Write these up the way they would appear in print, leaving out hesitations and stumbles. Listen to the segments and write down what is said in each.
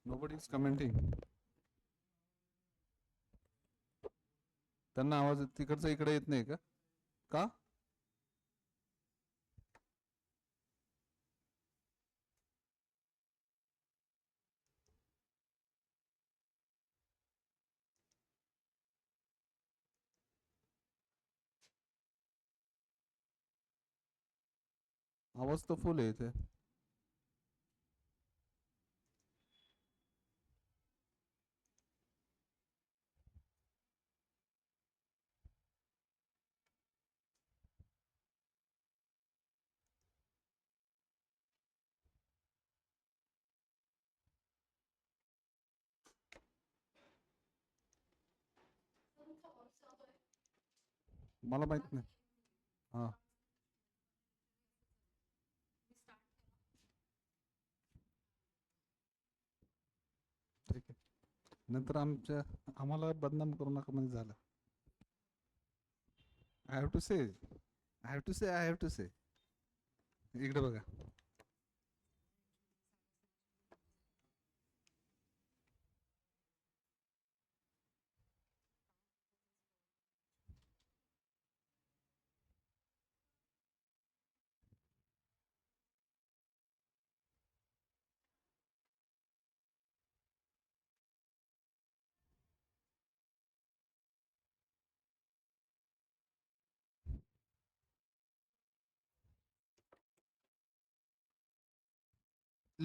Nobody is commenting. त्यांना आवाज तिकडचा इकडे येत नाही का? का? आवाज तर फुल आहे इथे. मला माहित नाही. हा, ठीक आहे. नंतर आम्हाला बदनाम करू नका म्हणजे झालं. आय हॅव टू से, आय हॅव टू से, आय हॅव टू से. इकडे बघा.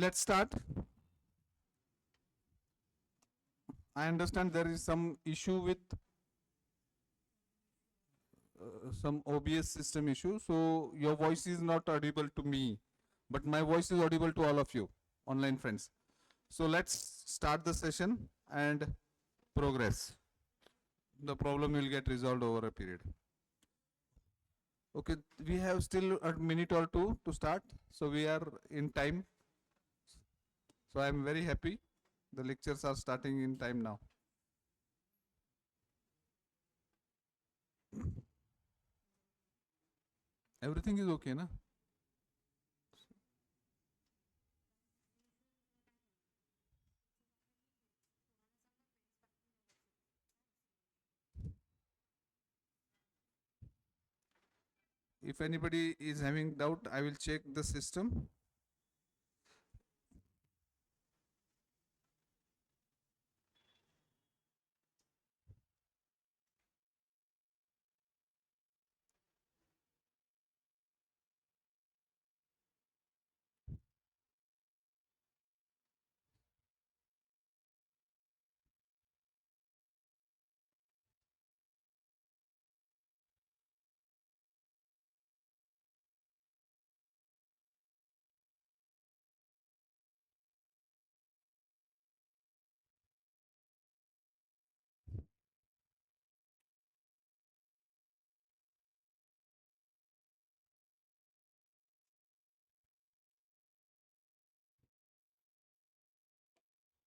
Let's start. I understand there is some issue with some OBS system issue, so your voice is not audible to me, but my voice is audible to all of you, online friends. So let's start the session and progress. The problem will get resolved over a period. Okay, we have still a minute or two to start, so we are in time. So I am very happy. The lectures are starting in time now. Everything is okay, na? If anybody is having doubt, I will check the system.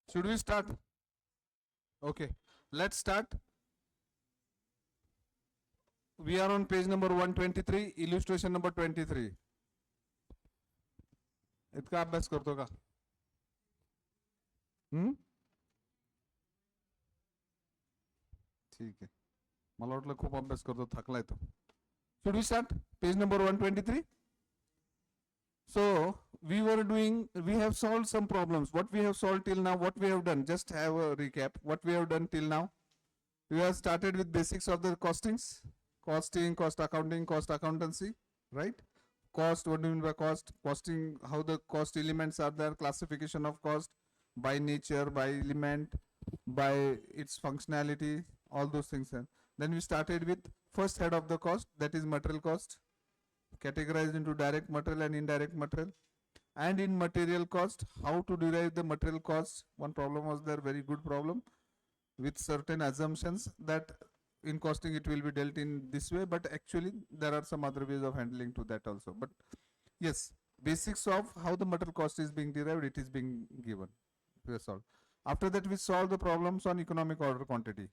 Should we start? Okay, let's start. We are on page number 123, illustration number 23. इतका अभ्यास करतो का? ठीक आहे. मला वाटलं खूप अभ्यास करतो, थकलाय तो. Should we start? Page number 123. So we have solved some problems. What we have solved till now, what we have done, just have a recap. What we have done till now, we have started with basics of the costings, costing, cost accounting, cost accountancy, right? Cost, what do you mean by cost? Costing, how the cost elements are there, classification of cost by nature, by element, by its functionality, all those things. Then we started with first head of the cost, that is material cost, categorized into direct material and indirect material. And in material cost, how to derive the material cost. One problem was there, very good problem, with certain assumptions that in costing it will be dealt in this way, but actually there are some other ways of handling to that also. But yes, basics of how the material cost is being derived, it is being given. We solved. After that, we solve the problems on economic order quantity.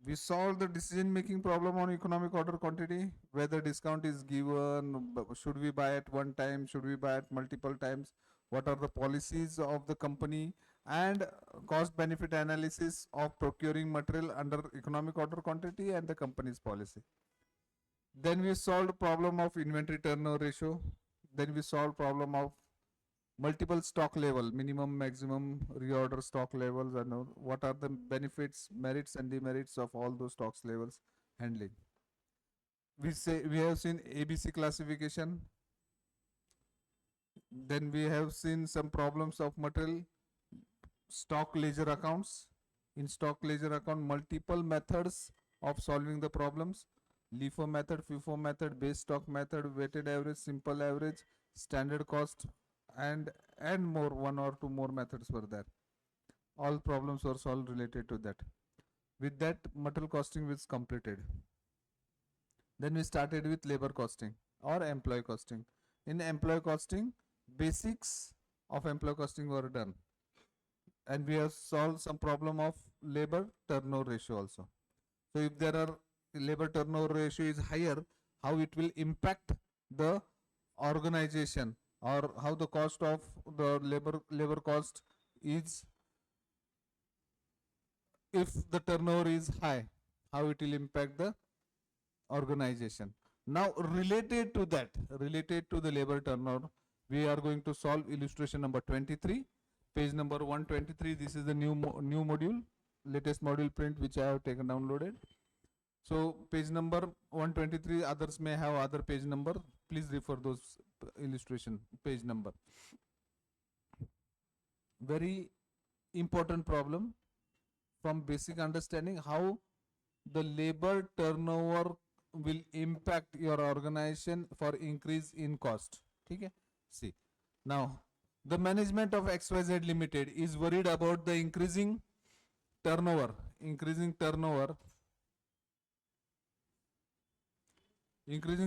We solve the decision making problem on economic order quantity, whether discount is given, should we buy at one time, should we buy at multiple times, what are the policies of the company, and cost benefit analysis of procuring material under economic order quantity and the company's policy. Then we solved problem of inventory turnover ratio. Then we solved problem of multiple stock level, minimum, maximum, reorder stock levels, and what are the benefits, merits, and demerits of all those stocks levels handling. We have seen ABC classification. Then we have seen some problems of material stock ledger accounts. In stock ledger account, multiple methods of solving the problems. LIFO method, FIFO method, base stock method, weighted average, simple average, standard cost, and more, one or two more methods were there. All problems were solved related to that. With that, material costing was completed. Then we started with labor costing or employee costing. In employee costing, basics of employee costing were done, and we have solved some problem of labor turnover ratio also. So if there are labor turnover ratio is higher, how it will impact the organization, or how the cost of the labor cost is, if the turnover is high, how it will impact the organization. Now related to that, related to the labor turnover, we are going to solve illustration number 23, page number 123. This is the new module, latest module print which I have taken downloaded. So page number 123, others may have other page number. Please refer those illustration page number. Very important problem from basic understanding how the labor turnover will impact your organization for increase in cost. Okay? See, now the management of XYZ Limited is worried about the increasing turnover, increasing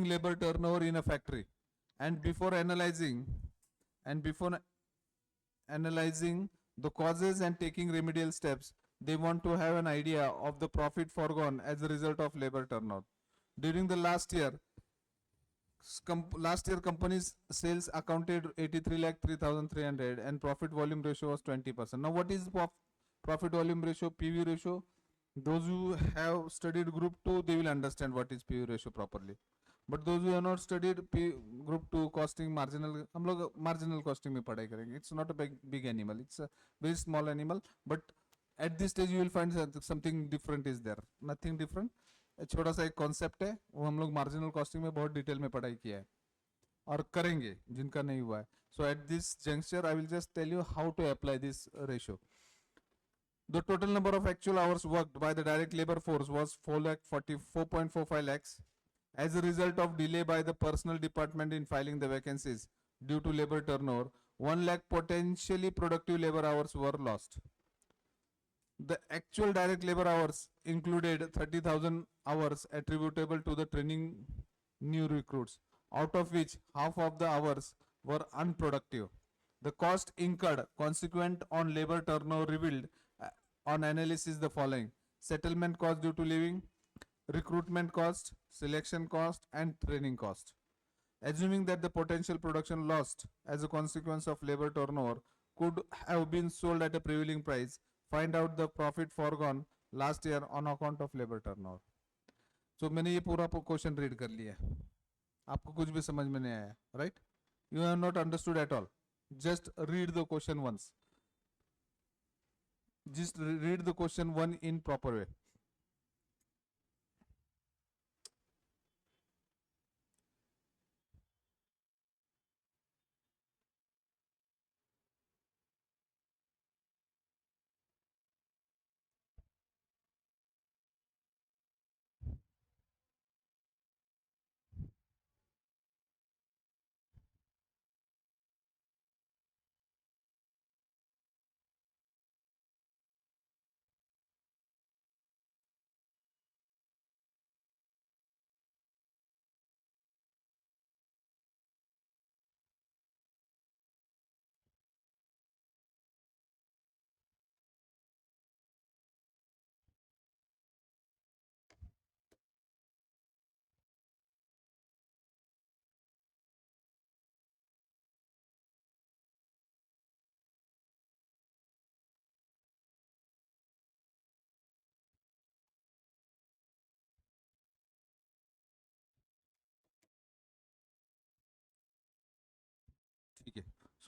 labor turnover in a factory, and before analyzing the causes and taking remedial steps, they want to have an idea of the profit foregone as a result of labor turnover. During the last year company's sales accounted 83,03,300 and profit volume ratio was 20%. Now what is profit volume ratio, PV ratio? Those who have studied group 2, they will understand what is PV ratio properly. But those who have not studied group 2 costing, marginal, हम लोग marginal costing में पढ़ाई करेंगे. It's not a big animal, it's a very small animal, but at this stage you will find something different is there. Nothing different. छोटा सा एक concept है, वो हम लोग मार्जिनल कॉस्टिंग में बहुत डिटेल में पढ़ाई किया है और करेंगे जिनका नहीं हुआ है. So at this juncture I will just tell you how to apply this ratio. The total number of actual hours worked by the direct labor force was 4,44.45 lakhs. As a result of delay by the personnel department in filing the vacancies due to labor turnover, 1 lakh potentially productive labor hours were lost. The actual direct labor hours included 30,000 hours attributable to the training new recruits, out of which half of the hours were unproductive. The cost incurred consequent on labor turnover revealed on analysis the following: settlement cost due to leaving, recruitment cost, selection cost, and training cost. Assuming that the potential production lost as a consequence of labor turnover could have been sold at a prevailing price, find out the profit foregone last year on account of labor turnover. So मैंने ये पूरा question read कर लिया, आपको कुछ भी समझ में नहीं आया, right? You have not understood at all. Just read the question once. Just read the question one in proper way.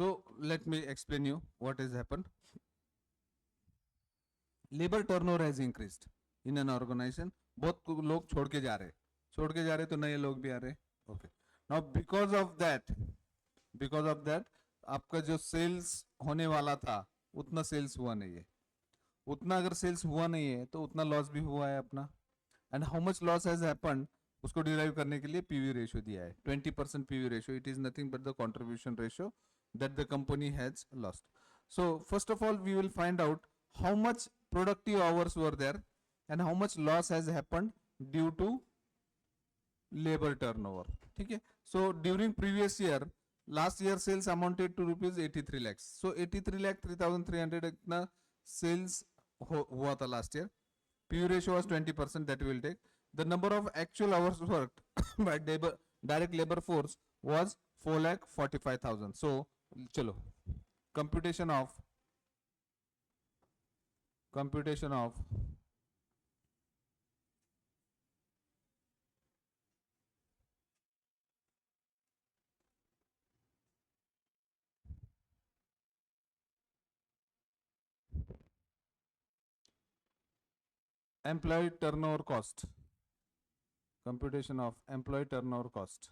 So let me explain you what has happened. Labor turnover has increased in an organization. बहुत लोग छोड़ के जा रहे तो नए लोग भी आ रहे. Okay. Now because of that आपका जो सेल्स होने वाला था उतना सेल्स हुआ नहीं है. उतना अगर सेल्स हुआ नहीं है तो उतना लॉस भी हुआ है अपना. And how much loss has happened उसको डिराइव करने के लिए पीवी रेशियो दिया है. 20% PV ratio. It is nothing but the contribution ratio that the company has lost. So first of all we will find out how much productive hours were there and how much loss has happened due to labor turnover. ठीक है. So during previous year last year sales amounted to rupees 83 lakhs. So 83 lakh 3,300 इतना sales हुआ था last year. PV ratio was 20%. That we will take. The number of actual hours worked by direct labor force was 4,45,000. So चलो computation of employee turnover cost. Computation of employee turnover cost.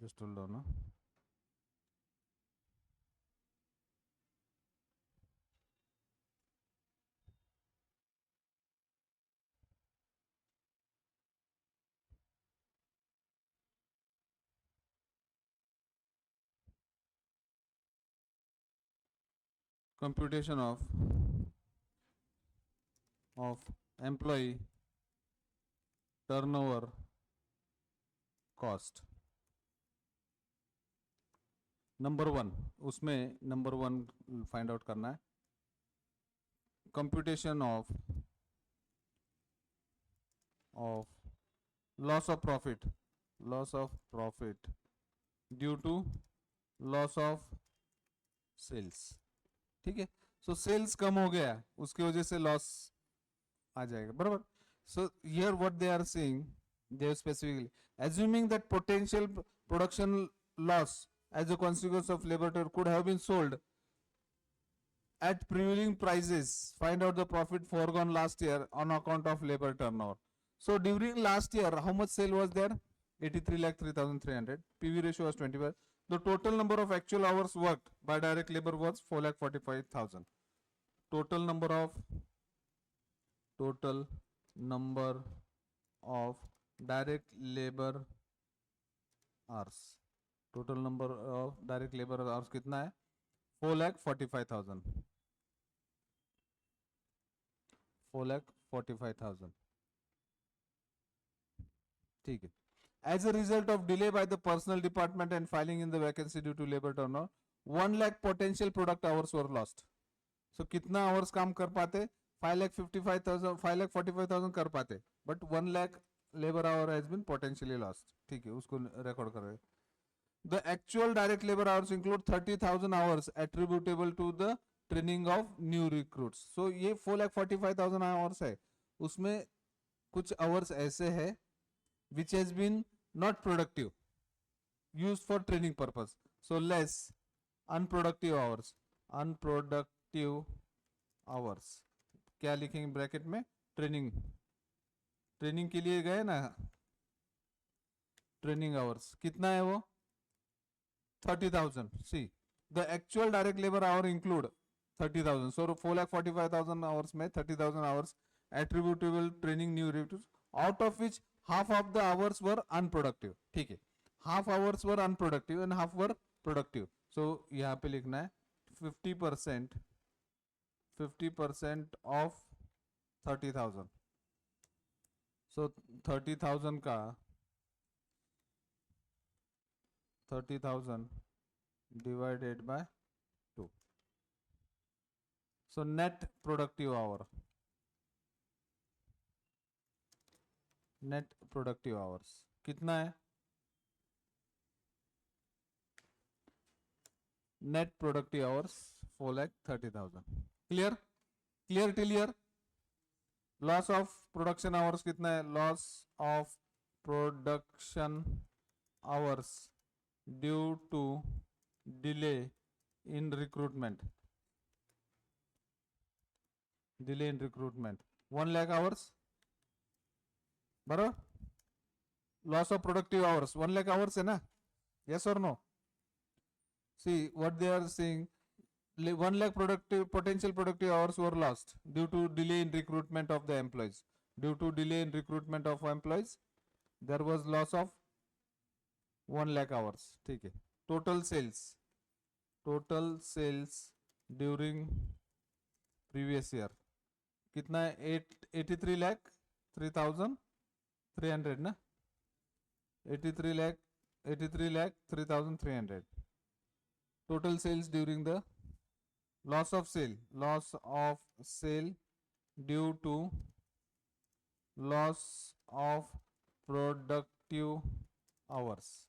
Just hold on. No? Computation of employee turnover cost. Number 1 उसमें number 1 find out करना है. Computation of loss of profit due to loss of sales. ठीक है. सो sales कम हो गया उसकी वजह से लॉस आ जाएगा. बराबर. So here what they are saying they specifically assuming that potential production loss as a consequence of labor turnover could have been sold at prevailing prices. Find out the profit foregone last year on account of labor turnover. So during last year how much sale was there? 83 lakh 3,300. PV ratio was 25. The total number of actual hours worked by direct labor was 4,45,000. Total number of direct labor hours. Total number of direct labor hours कितना है? 4,45,000. 4,45,000. ठीक है. As a result of delay by the personnel department and filing in the vacancy due to labor turnover, 1 lakh potential product hours were lost. So कितना hours काम कर पाते? 5,45,000 कर पाते. But 1 lakh labor hour has been potentially lost. ठीक है. उसको record कर रहे. The actual direct labor hours include 30,000 hours attributable to the training of new recruits. So ये 4,45,000 hours है. उसमें कुछ hours ऐसे है which has been not productive, used for training purpose. So less unproductive hours. क्या लिखेंगे ब्रैकेट में? Training के लिए गए ना. ट्रेनिंग आवर्स कितना है वो? 30,000. See, the actual direct labor hour include 30,000. So 4,45,000 hours में 30,000 hours attributable training new recruits, out of which half of the hours were unproductive. ठीक है. Half hours were unproductive and half were productive. So यहाँ पे लिखना है 50% of 30,000. So 30,000 का 30,000 divided by 2. So net productive hour. Net productive hours कितना है? net productive hours 4,30,000. Clear? Clear till here? Loss of production hours कितना है? Loss of production hours due to delay in recruitment. Delay in recruitment 1 lakh hours. बराबर? Loss of productive hours 1 lakh hours है ना? Yes or no? See what they are saying. 1 lakh potential productive hours were lost due to delay in recruitment of the employees. Due to delay in recruitment of employees, there was loss of 1 lakh hours. ठीक है. Total sales during previous year कितना है? 83 lakh 3,300 ना? 83 lakh 3,300. Total sales during the loss of sale due to loss of productive hours.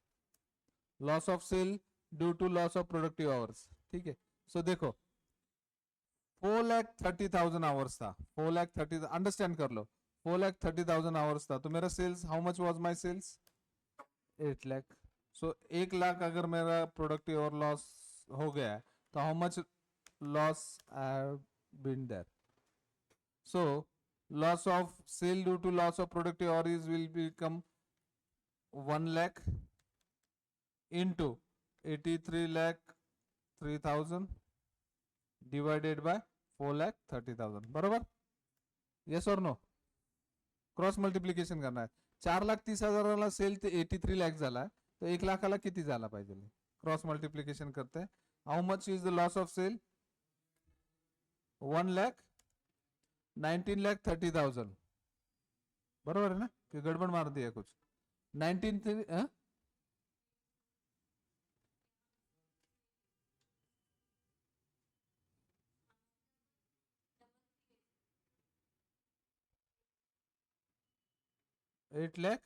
Loss of sale due to loss of productive hours. ठीक है. So देखो 4,30,000 hours था. 4,30,000 understand कर लो. 4,30,000 hours था. तो मेरा sales how much was my sales? 8 lakh. So 1 lakh अगर मेरा प्रोडक्टिव और लॉस हो गया तो how much loss have been there? So loss of sale due to loss of productive hours will become 1 lakh into 83 lakh 3,000 divided by 4 lakh 30,000. बरोबर? Yes or no? Cross multiplication करना आहे. 4,30,000 cell ते 83 लाख झाला तर 1 लाखाला किती झाला पाहिजे? क्रॉस मल्टिप्लिकेशन करते. How much is the loss of sale? 1 lakh 19 lakh 30,000. बरोबर है ना? कि गड़बड़ मार दिया कुछ? 19 8 lakh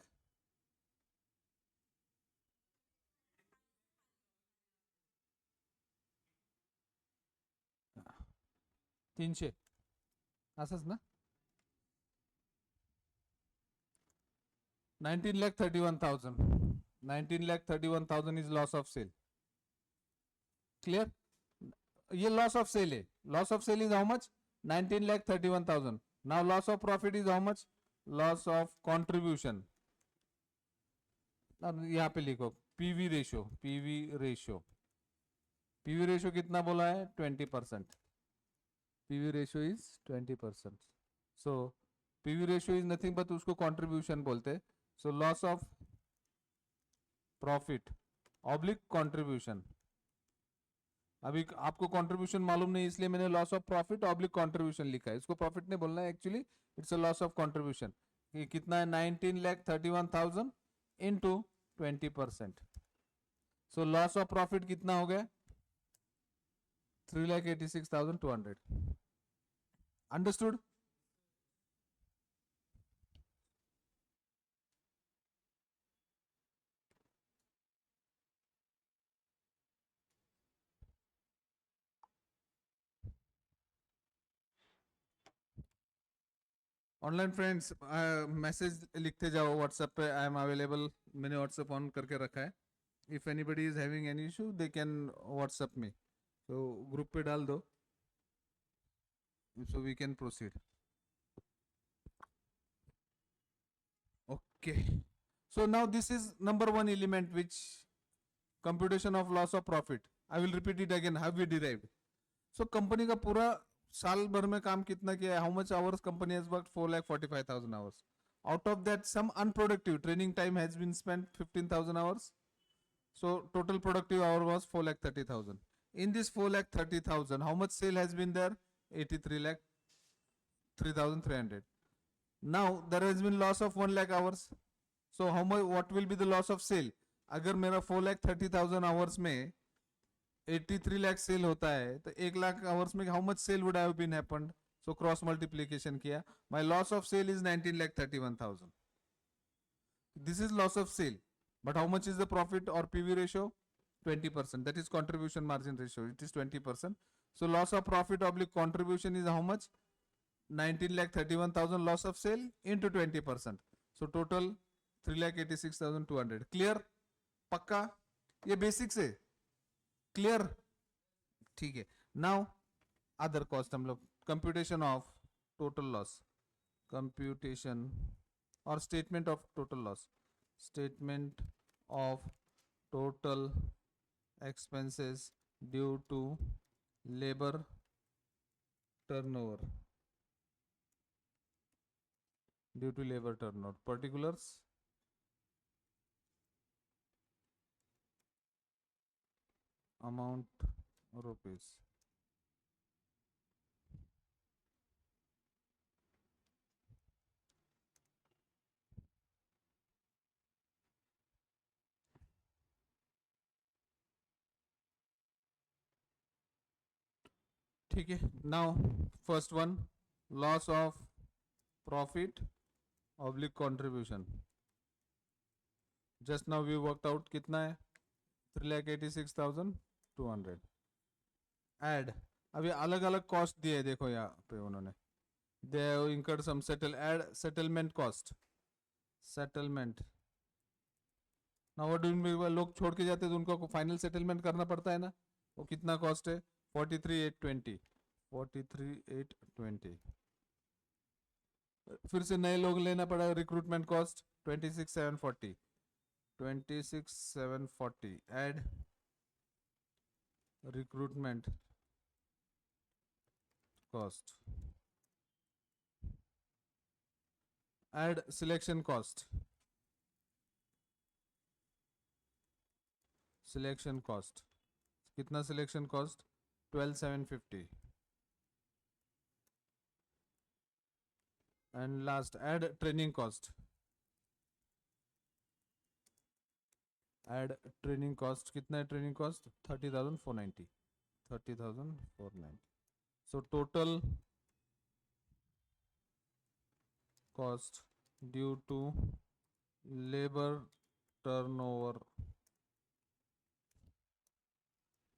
300 असंच ना? 19 lakh 31,000. 19 lakh 31,000 is loss of sale. Clear? ये लॉस ऑफ सेल है. Loss of sale is how much? 19 lakh 31,000. Now loss of profit is how much? Loss of contribution. यहाँ पे लिखो पीवी रेशियो. पीवी रेशियो कितना बोला है? 20%. PV ratio is 20%. So PV ratio is nothing but उसको contribution बोलते. So loss of profit oblique contribution. अभी आपको कंट्रीब्यूशन मालूम नहीं इसलिए मैंने loss of profit oblique contribution लिखा है. इसको प्रॉफिट नहीं बोलना है actually. It's a loss of contribution. कितना है? 19 lakh 31,000 into 20%. So loss of profit कितना हो गया? 3,86,200. अंडरस्टूड? ऑनलाइन फ्रेंड्स मैसेज लिखते जाओ व्हाट्सएप पे. I am available. मैंने व्हाट्सएप ऑन करके रखा है. If anybody is having any issue they can WhatsApp me. तो ग्रुप पे डाल दो so we can proceed. Okay, so now this is number one element which computation of loss of profit. I will repeat it again. Have we derived? So company का पूरा साल भर में काम कितना किया है? How much hours company has worked? 4,45,000 hours. Out of that some unproductive training time has been spent 15,000 hours. So total productive hour was 4,30,000. In this 4,30,000 how much sale has been there? 83 lakh 3,300. Now there has been loss of 1 lakh hours. So how much? What will be the loss of sale? अगर मेरा 4,30,000 hours में 83 lakh cell होता है तो 1 lakh hours में how much sale would have been happened? So cross multiplication किया. My loss of sale is 19 lakh 31,000. This is loss of sale. But how much is the profit or PV ratio? 20%. That is contribution margin ratio. It is 20%. So loss of profit oblique contribution is how much? 19,31,000 loss of sale into 20%. So total 3,86,200. Clear? पक्का? ये basics है. Clear? ठीक है. Now other cost हम लोग computation of total loss, computation or statement of total loss, statement of total expenses due to labor turnover, due to labor turnover, particulars amount rupees. ठीक है. Now first one, loss of profit oblique contribution. Just now we worked out कितना है? 3,86,200. Add. अभी अलग अलग cost दिए देखो यहाँ पे उन्होंने. They have incurred some add settlement cost. Settlement. Now what do you mean? लोग छोड़ के जाते तो उनको फाइनल सेटलमेंट करना पड़ता है ना. वो कितना कॉस्ट है? 43,820. 43,820. फिर से नए लोग लेना पड़ा. Recruitment cost 26,740. 26,740. Add recruitment cost. Add selection cost. Selection cost. कितना selection cost? 12,750. And last, add training cost. Add training cost. कितना है training cost? 30,490. 30,490. So total cost due to labor turnover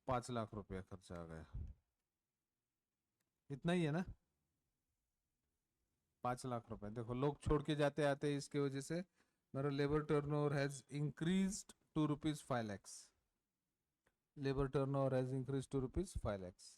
5 lakh रुपया खर्चा आ गया. इतना ही है ना? 5 लाख रुपए. देखो लोग छोड़ के जाते आते इसके वजह से मेरा labour turnover has increased to rupees 5 lakhs. Labour turnover has increased to rupees 5 lakhs.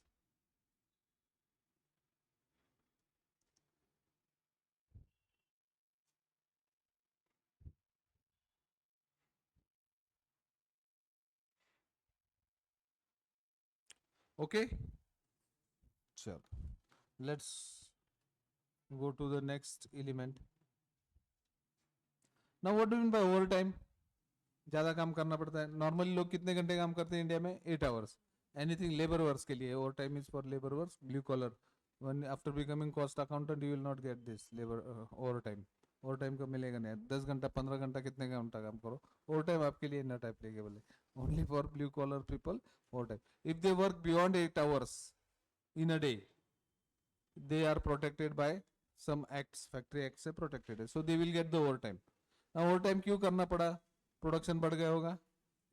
Okay, चलो let's go to the next element. Now what do you mean by overtime? ज्यादा काम करना पड़ता है. नॉर्मली लोग कितने घंटे काम करते हैं इंडिया में? 8 hours. एनीथिंग लेबर वर्क्स के लिए over time is for labour works, blue collar. when after becoming cost accountant you will not get this labor overtime. overtime का मिलेगा नहीं. 10 घंटा 15 घंटा कितने घंटा काम करो, overtime आपके लिए ना टाइप लेके बोले. only for blue collar people overtime. if they work beyond 8 hours in a day they are protected by some acts, factory acts से protected है, so they will get the overtime. now overtime क्यों करना पड़ा? Production बढ़ गया होगा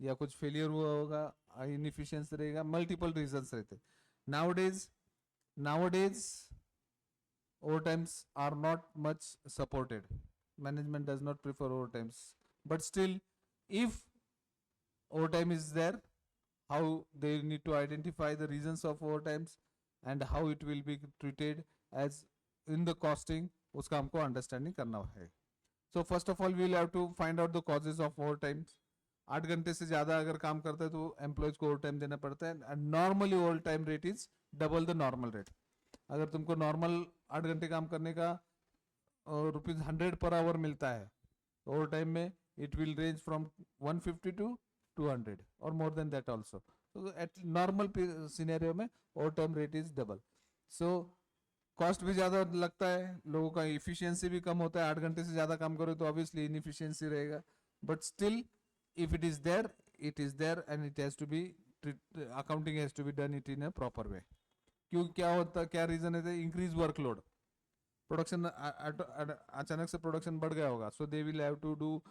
या कुछ फेलियर हुआ होगा, इनएफिशिएंसी रहेगा, मल्टीपल रीजंस रहते. nowadays overtimes are not much supported. Management does not prefer overtimes, but still if overtime is there, how they need to identify the reasons of overtimes and how it will be treated as in the costing, उसका हमको understanding करना है. So first of all we will have to find out the causes of overtime. 8 घंटे से ज़्यादा अगर काम करता है तो एम्प्लॉयज को ओवर टाइम देना पड़ता है. And normally over time rate is double the normal rate. अगर तुमको नॉर्मल 8 घंटे काम करने का ₹100 पर आवर मिलता है, ओवर टाइम में it will range from 150 to 200 और more than that also. At normal scenario में overtime rate is double. So cost भी ज़्यादा लगता है, लोगों का इफिशियंसी भी कम होता है. 8 घंटे से ज़्यादा काम करो तो ऑब्वियसली इनइफिशियंसी रहेगा. But still if it is there, it is there and it has to be accounting has to be done it in a proper way. क्यों क्या होता, क्या रीजन है? Increase workload. प्रोडक्शन अचानक से प्रोडक्शन बढ़ गया होगा, so they will have to do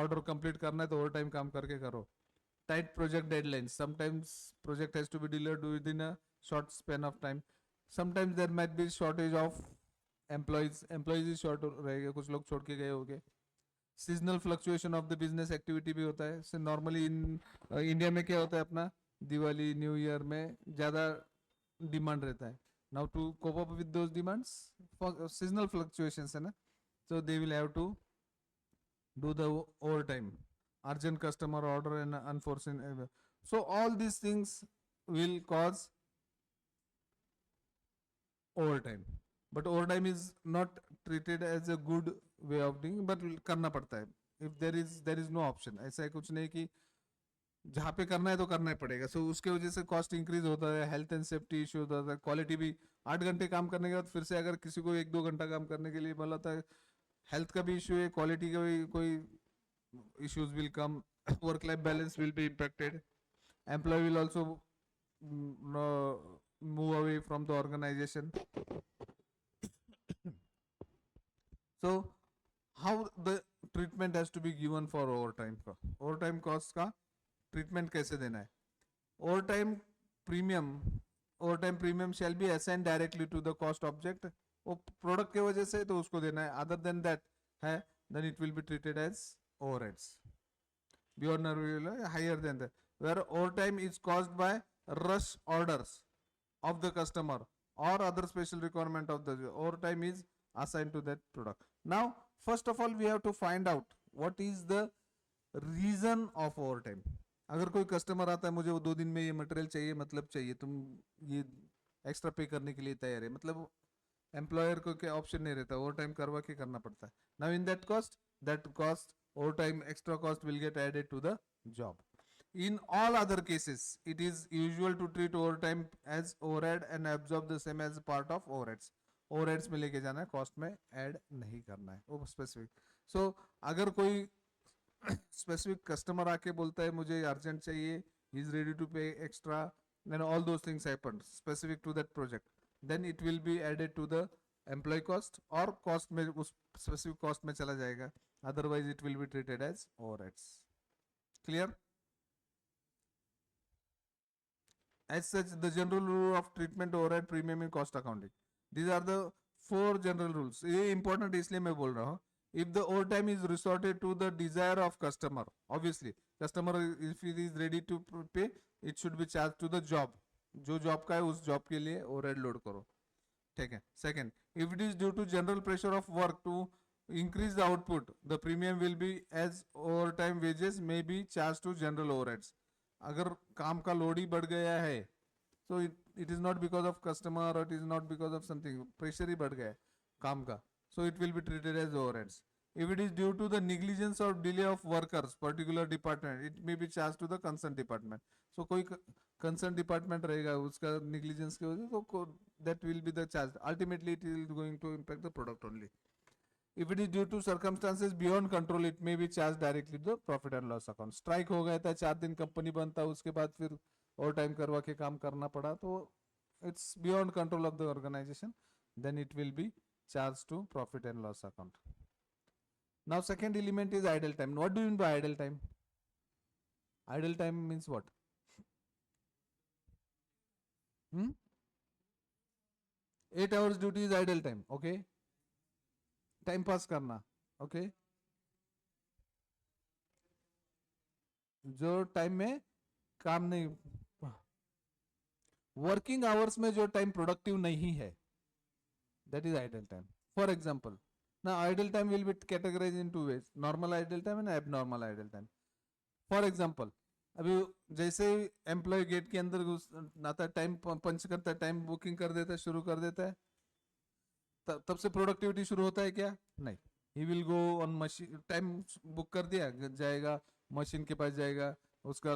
order complete करना है तो ओवर टाइम काम करके करो. tight project deadlines. Sometimes project has to be delayed within a short span of time. Sometimes there might be shortage of employees is short रहेगा, कुछ लोग छोड़ के गए होंगे. Seasonal fluctuation of the business activity भी होता है. So नॉर्मली इन इंडिया में क्या होता है, अपना दिवाली न्यू ईयर में ज़्यादा डिमांड रहता है. Now to cope up with those demands, seasonal fluctuations है ना, so they will have to do the overtime, urgent customer order and unforeseen so all these things will cause overtime. But overtime is not treated as a good way of doing, but करना पड़ता है. If there is no option, ऐसा है कुछ नहीं कि जहाँ पे करना है तो करना ही पड़ेगा. सो उसके वजह से कॉस्ट इंक्रीज होता है, हेल्थ एंड सेफ्टी इशू होता है, क्वालिटी भी. 8 घंटे काम करने के बाद फिर से अगर किसी को 1-2 घंटा काम करने के लिए बोला था, हेल्थ का भी इशू है, क्वालिटी का भी कोई issues will come. Work life balance will be impacted. Employee will also move away from the organization. So how the treatment has to be given for overtime का, overtime cost का treatment कैसे देना है. overtime premium shall be assigned directly to the cost object. वो product के वजह से तो उसको देना है. अदर देन दैट है, then it will be treated as overheads. Beyond higher than that, where overtime is caused by rush orders of the customer or other special requirement of the overtime is assigned to that product. Now, first of all, we have to find out what is the reason of overtime. अगर कोई customer आता है, मुझे वो 2 दिन में ये material चाहिए, मतलब चाहिए, तुम ये एक्स्ट्रा पे करने के लिए तैयार है, मतलब एम्प्लॉयर को क्या ऑप्शन नहीं रहता, ओवर टाइम करवा के करना पड़ता है. Now in that cost overtime extra cost will get added to the job. In all other cases, it is usual to treat overtime as overhead and absorb the same as part of overheads. overheads में लेके जाना है, cost में add नहीं करना है, वो specific. So अगर कोई specific customer आके बोलता है मुझे urgent चाहिए, he is ready to pay extra, then all those things happen specific to that project, then it will be added to the employee cost or cost में उस specific cost में चला जाएगा. Otherwise it will be treated as overheads. Clear? As such, the general rule of treatment overhead premium in cost accounting, these are the 4 general rules. ये important इसलिए मैं बोल रहा हूँ. If the overtime is resorted to the desire of customer, obviously customer if he is ready to pay, it should be charged to the job. जो job का है उस job के लिए overhead load करो, ठीक है. Second, if it is due to general pressure of work to increase the output, the premium will be as overtime wages may be charged to general overheads. अगर काम का लोड ही बढ़ गया है, so it is not because of customer or it is not because of something, pressure ही बढ़ गया है काम का, so it will be treated as overheads. If it is due to the negligence or delay of workers particular department, it may be charged to the concerned department. So कोई concerned department रहेगा, उसका negligence की वजह से that will be the charge. Ultimately it is going to impact the product only. If it is due to circumstances beyond control, it may be charged directly to the profit and loss account. Strike हो गया था, 4 दिन company बंद था, उसके बाद फिर over time करवा के काम करना पड़ा, तो it's beyond control of the organization, then it will be charged to profit and loss account. Now second element is idle time. What do you mean by idle time? Idle time means what? 8 hours duty is idle time, okay? Time pass करना, okay. जो time में काम नहीं, working hours में जो time productive नहीं है, that is idle time. For example, ना idle time will be categorized in 2 ways, normal idle time and abnormal idle time. For example, अभी जैसे एम्प्लॉय गेट के अंदर आता है, टाइम पंच करता है, टाइम बुकिंग कर देता है, शुरू कर देता है, तब से प्रोडक्टिविटी शुरू होता है क्या? नहीं. He will go on machine, time book कर दिया, जाएगा मशीन के पास, जाएगा उसका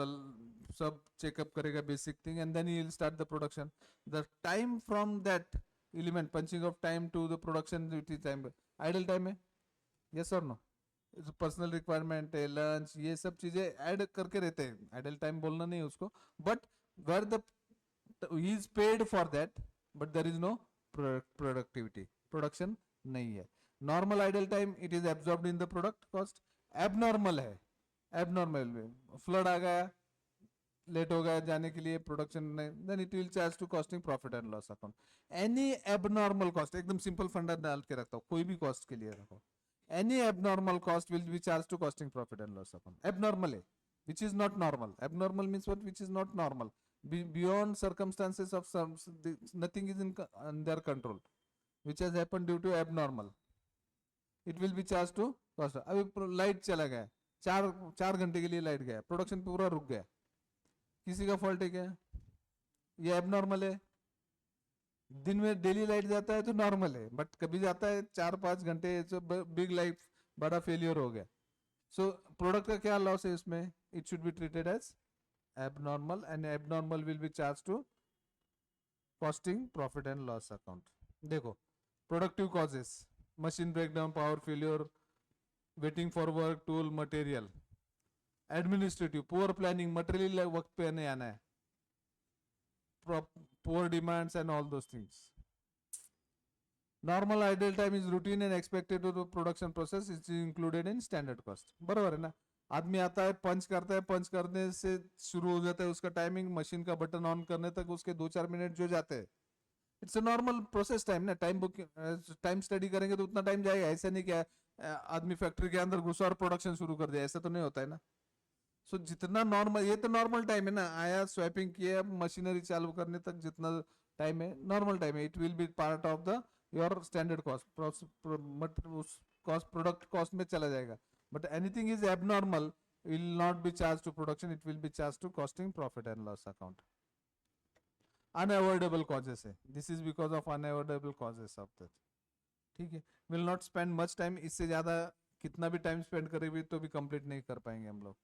सब चेकअप करेगा, basic thing, and then he will start the production. The time from that element, punching of time to the production duty time, idle time है, yes और नो? पर्सनल रिक्वायरमेंट है, लंच, ये सब चीजें ऐड करके रहते हैं. आइडल टाइम बोलना नहीं उसको, but where the he is paid for that, but there is no productivity, production नहीं है. Normal idle time, it is absorbed in the product cost. Abnormal है, एबनॉर्मल में फ्लड आ गया, लेट हो गया जाने के लिए प्रोडक्शन में, then it will charge to costing profit and loss account. Any abnormal cost, एकदम सिंपल फंडा डाल के रखता हूँ, कोई भी कॉस्ट के लिए रखो. Any abnormal cost will be charge to costing profit and loss account. Abnormal है which is not normal. Abnormal means what? Which is not normal. Beyond circumstances of some, nothing is in under control. Which has happened due to abnormal. It will be charged to cost. अभी light चला गया, चार चार घंटे के लिए light गया, production पूरा रुक गया, किसी का फॉल्ट है क्या? ये एबनॉर्मल है. दिन में डेली लाइट जाता है तो नॉर्मल है, बट कभी जाता है 4-5 घंटे, बिग लाइट, बड़ा फेलियर हो गया. सो प्रोडक्ट का क्या लॉस है इसमें? It should be treated as abnormal and abnormal will be charge to costing profit and loss account. देखो, productive causes, machine breakdown, power failure, waiting for work, tool, material. Administrative, poor planning, material वक्त पे नहीं आना है, poor demands and all those things. Normal idle time is routine and expected to the production process is included in standard cost. बराबर है ना? आदमी आता है, पंच करता है, पंच करने से शुरू हो जाता है उसका टाइमिंग, मशीन का बटन ऑन करने तक उसके 2-4 मिनट जो जाते हैं, it's a normal process time ना. टाइम बुक, टाइम स्टडी करेंगे तो उतना टाइम जाएगा. ऐसा नहीं क्या आदमी फैक्ट्री के अंदर घुसा और प्रोडक्शन शुरू कर दिया, ऐसा तो नहीं होता है ना. सो जितना नॉर्मल, ये तो नॉर्मल टाइम है ना, आया स्वैपिंग किया, मशीनरी चालू करने तक जितना टाइम है नॉर्मल टाइम है. It will be part of the your standard cost, cost product cost में चला जाएगा. But anything is abnormal will not be charge to production, it will be charge to costing profit and loss account. Unavoidable causes है, this is because of unavoidable causes of that. ठीक है, will not spend much time, इससे ज्यादा कितना भी time spend करे भी तो भी कंप्लीट नहीं कर पाएंगे हम लोग.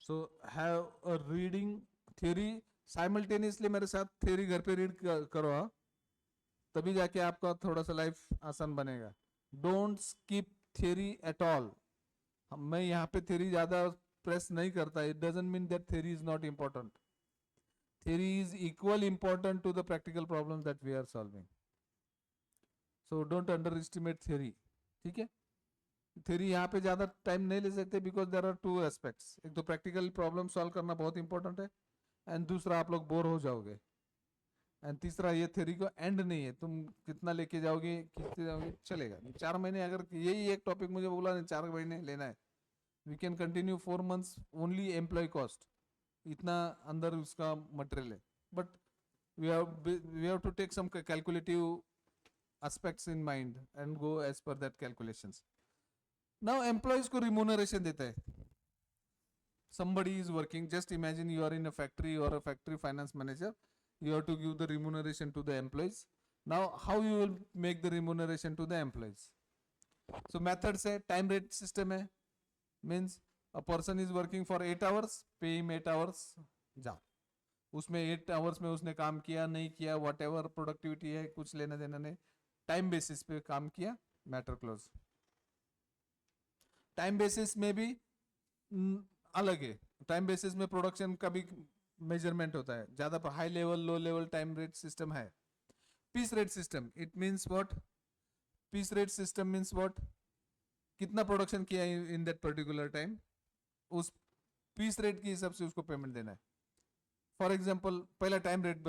So have a reading theory simultaneously, मेरे साथ थ्योरी घर पे रीड करो, तभी जाके आपका थोड़ा सा लाइफ आसान बनेगा. Don't skip theory at all. मैं यहाँ पे थ्योरी ज्यादा प्रेस नहीं करता. It doesn't mean that theory is not important. Theory is equal important to the practical problem that we are solving. So don't underestimate theory. ठीक है, theory यहाँ पे ज्यादा टाइम नहीं ले सकते because there are two aspects. एक तो प्रैक्टिकल प्रॉब्लम सॉल्व करना बहुत इंपॉर्टेंट है, एंड दूसरा आप लोग बोर हो जाओगे, एंड तीसरा ये थ्योरी का एंड नहीं है. तुम कितना लेके जाओगे, कितने जाओगे, चलेगा. 4 महीने अगर यही एक टॉपिक मुझे बोला नहीं 4 महीने लेना है, we can continue 4 months only employ cost, इतना अंदर उसका मटेरियल है. But we have to take some calculative aspects in mind and go as per that calculations. Now employees को remuneration देता है. Somebody is working, just imagine you are in a factory or a factory finance manager, you have to give the remuneration to the employees. Now how you will make the remuneration to the employees? So methods है, time rate system है, means a person is working for 8 hours, pay him 8 hours, जा. उसमें 8 hours में उसने काम किया नहीं किया, whatever productivity है, कुछ लेना देना नहीं, टाइम बेसिस पे काम किया, मैटर क्लोज. टाइम बेसिस में भी अलग है. टाइम बेसिस में प्रोडक्शन का भी मेजरमेंट होता है, ज्यादा high level low level time rate system है. Piece rate system, it means what? Piece rate system means what? कितना प्रोडक्शन किया इन दैट पर्टिकुलर टाइम, उस पीस रेट के हिसाब से उसको पेमेंट देना है. फॉर एग्जाम्पल, पहला time rate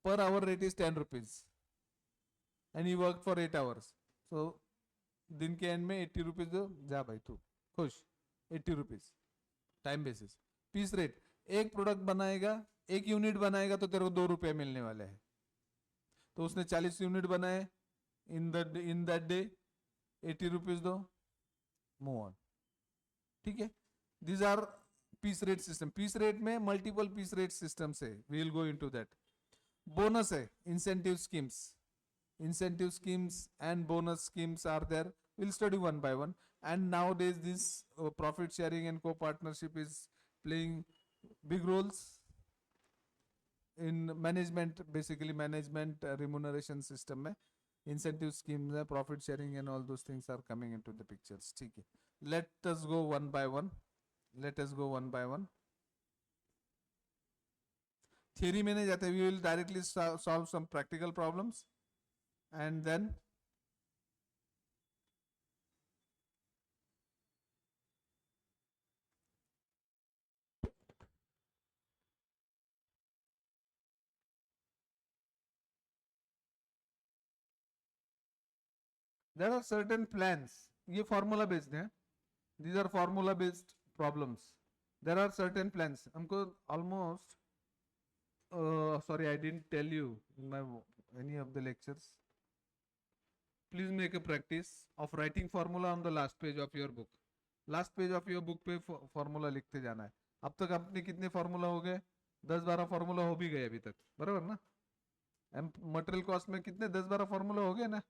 per hour rate is 10 rupees and he worked for 8 hours. So दिन के एंड में 80 rupees दो, जा भाई तू खुश. 80 rupees time basis. Piece rate, एक प्रोडक्ट बनाएगा, एक यूनिट बनाएगा तो तेरे को 2 रुपये मिलने वाले हैं. तो उसने 40 यूनिट बनाए इन दैट डे, 80 rupees दो, मूव ऑन. ठीक है, these are piece rate system. Piece rate में मल्टीपल पीस रेट सिस्टम है, we will go into that. Bonus है, incentive schemes. Incentive schemes and bonus schemes are there, we'll study one by one. And nowadays this profit sharing and co-partnership is playing big roles in management, basically management remuneration system mein. Incentive schemes, profit sharing and all those things are coming into the pictures. ठीक है, let us go one by one. Theory में नहीं जाते, we will directly solve some practical problems and then There are certain plans. ये formula based है. These are formula based problems. There are certain plans. हमको almost sorry, I didn't tell you in my any of the lectures. Please make a practice of writing formula on the last page of your book. Last page of your book पे formula लिखते जाना है. अब तक आपने कितने formula हो गए? 10-12 formula हो भी गए अभी तक, बराबर ना? मटेरियल कॉस्ट में कितने 10-12 फॉर्मूला हो गए ना.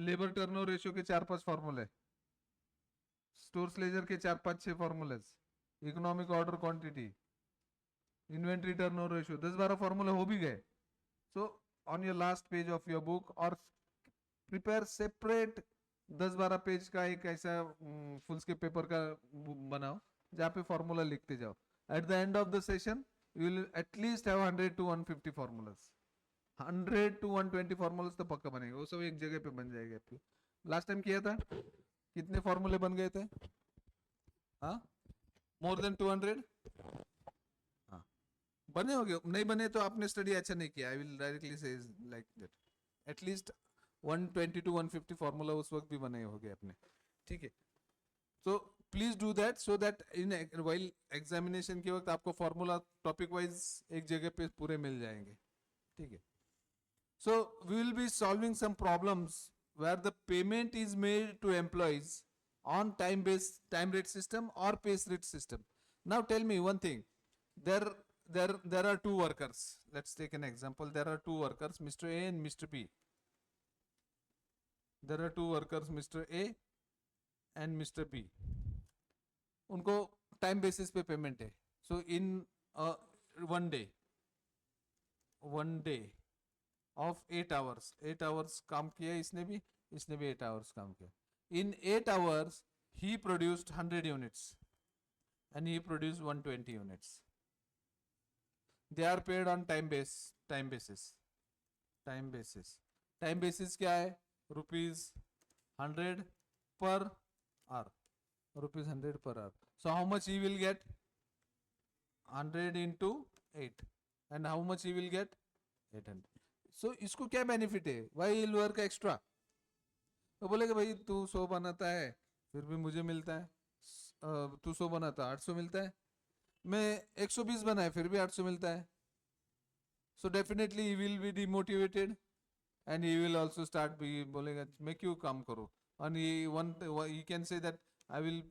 लेबर टर्नओवर रेशियो के 4-5 फॉर्मूले, स्टोर्स लेजर के 4-5-6 फॉर्मूले, economic order quantity, inventory turnover ratio, 10-12 फॉर्मूले हो भी गए. So on your last page of your book और प्रिपेयर सेपरेट 10-12 पेज का एक ऐसा फुल स्केप पेपर का बनाओ जहाँ पे फॉर्मूला लिखते जाओ. At the end of the session you will at least have 100 to 150 formulas. 100 to 120 formulas तो पक्का बनेगा, वो सब एक जगह पे बन जाएगा आपके. लास्ट टाइम किया था, कितने फॉर्मूले बन गए थे? हाँ, मोर देन 200. हाँ, बने होंगे. नहीं बने तो आपने स्टडी अच्छा नहीं किया. आई विल डायरेक्टली से like that. At least 120 to 150 formula उस वक्त भी बने होंगे अपने. ठीक है. So please do that so that in while examination के वक्त आपको formula topic wise एक जगह पे पूरे मिल जाएंगे. ठीक है. So we will be solving some problems where the payment is made to employees on time rate system or base rate system. Now tell me one thing. There are two workers. Let's take an example. There are two workers, Mr. A and Mr. B. There are two workers, Mr. A and Mr. B. उनको time basis पे payment है. So in one day of 8 hours काम किया इसने भी 8 hours काम किया. In 8 hours he produced 100 units and he produced 120 units. They are paid on time basis क्या है? ₹100 per hour. ₹100 per hour. So how much he will get? 100 into 8. And how much he will get? 800. So इसको क्या benefit है? Why he will work extra? तो बोलेगा भाई तू 100 बनाता है फिर भी मुझे मिलता है. तू 100 बनाता 800 मिलता है. मैं 120 बनाए फिर भी 800 मिलता है. So definitely he will be demotivated and he will also start बोलेगा मैं क्यों काम करूँ. And he can say that I will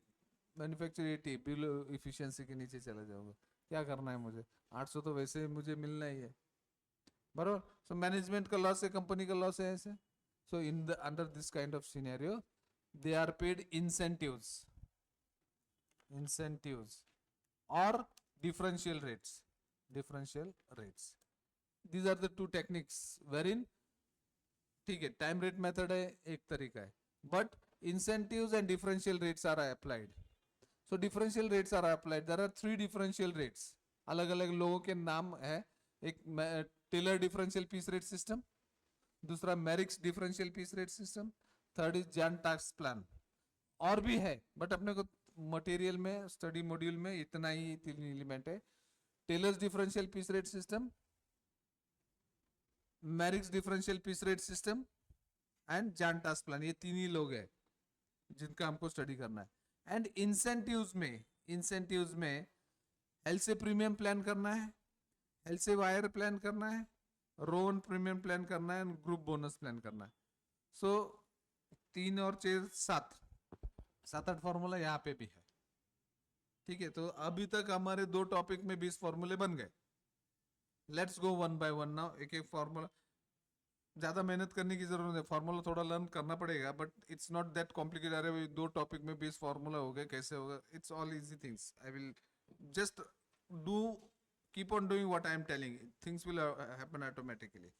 manufacture 80 below efficiency के नीचे चला जाऊंगा. क्या करना है मुझे? 800 तो वैसे मुझे मिलना ही है, बराबर. So मैनेजमेंट का लॉस है, कंपनी का लॉस है ऐसे. So under this kind of scenario they are paid incentives or differential rates. These are the two techniques wherein ठीक है टाइम रेट मेथड है एक तरीका है, but incentives and differential rates are applied. So differential rates are applied. There are 3 differential rates. अलग अलग लोगों के नाम है. एक Taylor differential piece rate system, दूसरा Merrick's differential piece rate system, third is जैन टास्क प्लान. और भी है बट अपने को मटेरियल में स्टडी मॉड्यूल में इतना ही 3 एलिमेंट है. Taylor's differential piece rate system, Merrick's differential piece rate system and जैन टास्क प्लान. ये 3 ही लोग हैं जिनका हमको स्टडी करना है. एंड इंसेंटिव्स में एलसी प्रीमियम प्लान करना है, एलसी वायर प्लान करना है, रोन प्रीमियम प्लान करना है, ग्रुप बोनस प्लान करना है. सो 3 और 4 7-8 फॉर्मूला यहाँ पे भी है. ठीक है. तो अभी तक हमारे 2 टॉपिक में 20 फॉर्मूले बन गए. Let's go one by one now. एक एक फॉर्मूला, ज्यादा मेहनत करने की जरूरत है. फॉर्मूला थोड़ा लर्न करना पड़ेगा but it's not that complicated. अरे 2 टॉपिक में 20 फॉर्मूला हो गए, कैसे होगा? It's all easy things. I will just do keep on doing what I am telling. Things will happen automatically.